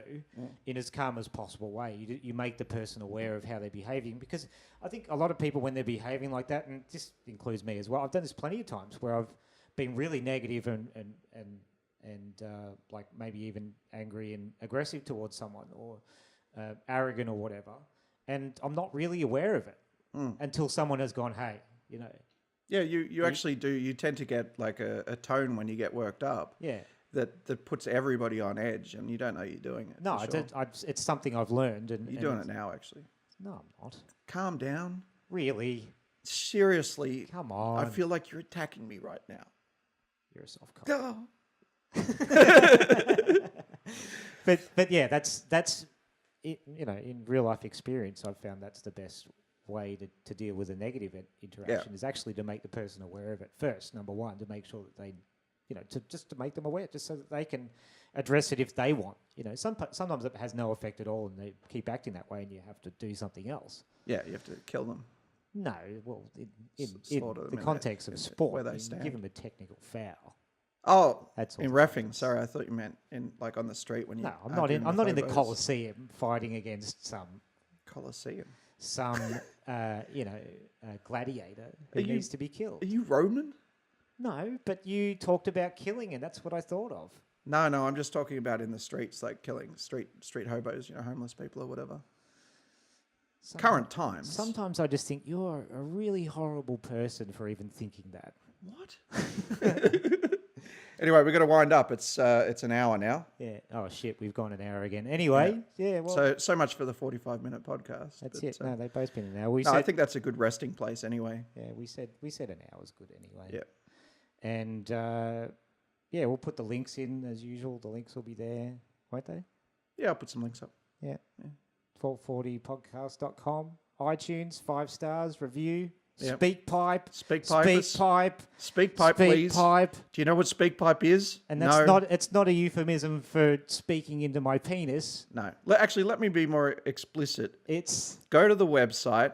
in as calm as possible way. You make the person aware of how they're behaving, because I think a lot of people, when they're behaving like that, and this includes me as well, I've done this plenty of times where I've been really negative and like maybe even angry and aggressive towards someone, or arrogant or whatever, and I'm not really aware of it until someone has gone, hey, Yeah, you actually do. You tend to get like a tone when you get worked up. Yeah. That puts everybody on edge, and you don't know you're doing it. No, it's something I've learned. And you're doing it now, actually. No, I'm not. Calm down. Really? Seriously. Come on. I feel like you're attacking me right now. You're a soft cop. But yeah, that's it, in real life experience, I've found that's the best way to deal with a negative interaction is actually to make the person aware of it first. Number one, to make sure that they, to make them aware, just so that they can address it if they want. Sometimes it has no effect at all, and they keep acting that way, and you have to do something else. Yeah, you have to kill them. No, well, in the context of sport, where they you stand. give them a technical foul. Oh, that's all in reffing. Sorry, I thought you meant in like on the street when you. No, I'm not in. I'm not in the Colosseum fighting against some Colosseum. Some gladiator who needs to be killed. Are you Roman? No, but you talked about killing, and that's what I thought of. No, I'm just talking about in the streets, like killing street hobos, homeless people or whatever. Current times. Sometimes I just think you're a really horrible person for even thinking that. What? Anyway, we've got to wind up. It's an hour now. Yeah. Oh shit, we've gone an hour again. Anyway, yeah. Well, so much for the 45-minute podcast. That's it. No, they've both been an hour. I think that's a good resting place anyway. Yeah, we said an hour's good anyway. Yeah. And we'll put the links in as usual. The links will be there, won't they? Yeah, I'll put some links up. Yeah. 1240podcast.com, iTunes, 5 stars, review. Yep. SpeakPipe, please. Do you know what SpeakPipe is? And that's it's not a euphemism for speaking into my penis. No. Actually, let me be more explicit. Go to the website,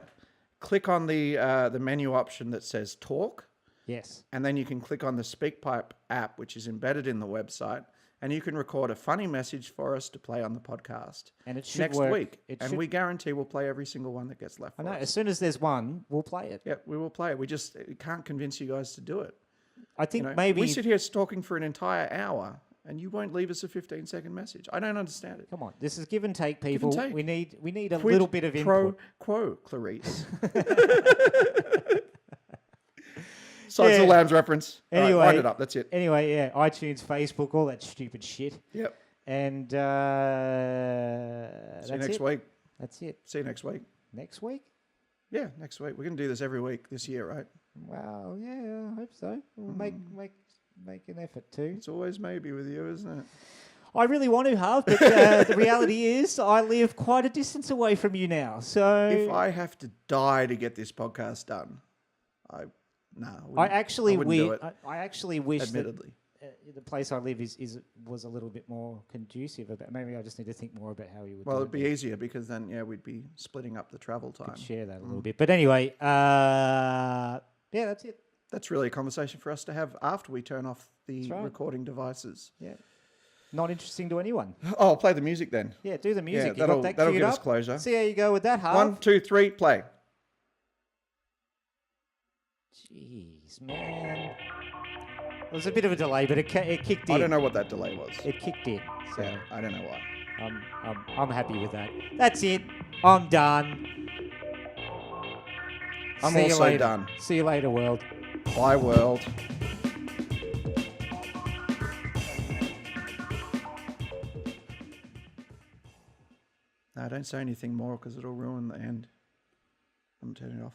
click on the menu option that says talk. Yes. And then you can click on the SpeakPipe app, which is embedded in the website, and you can record a funny message for us to play on the podcast. And it should next work. week. We guarantee we'll play every single one that gets left. I know. As soon as there's one, we'll play it. Yeah, we will play it. We just can't convince you guys to do it. I think maybe we sit here talking for an entire hour, and you won't leave us a 15-second message. I don't understand it. Come on, this is give and take, people. Give and take. We need a little bit of input. Quo, Clarice. Silence of the Lambs reference. Anyway, wind it up. That's it. Anyway, yeah, iTunes, Facebook, all that stupid shit. Yep. And see you next week. That's it. See you next week. Next week? Yeah, next week. We're going to do this every week this year, right? Well, yeah, I hope so. We'll make an effort to. It's always maybe with you, isn't it? I really want to, Harv, but the reality is I live quite a distance away from you now. So if I have to die to get this podcast done, I actually wish. Admittedly, that the place I live was a little bit more conducive. Maybe I just need to think more about how we would. Well, it'd be easier because then we'd be splitting up the travel time. Could share that a little bit, but anyway, that's it. That's really a conversation for us to have after we turn off the recording devices. Yeah. Not interesting to anyone. Oh, I'll play the music then. Yeah, do the music. Yeah, that'll give us closure. See how you go with that, Harv. 1, 2, 3, play. Jeez, man. There was a bit of a delay, but it kicked in. I don't know what that delay was. It kicked in. So yeah, I don't know why. I'm happy with that. That's it. I'm done. I'm also done. See you later, world. Bye, world. No, don't say anything more because it'll ruin the end. I'm turning it off.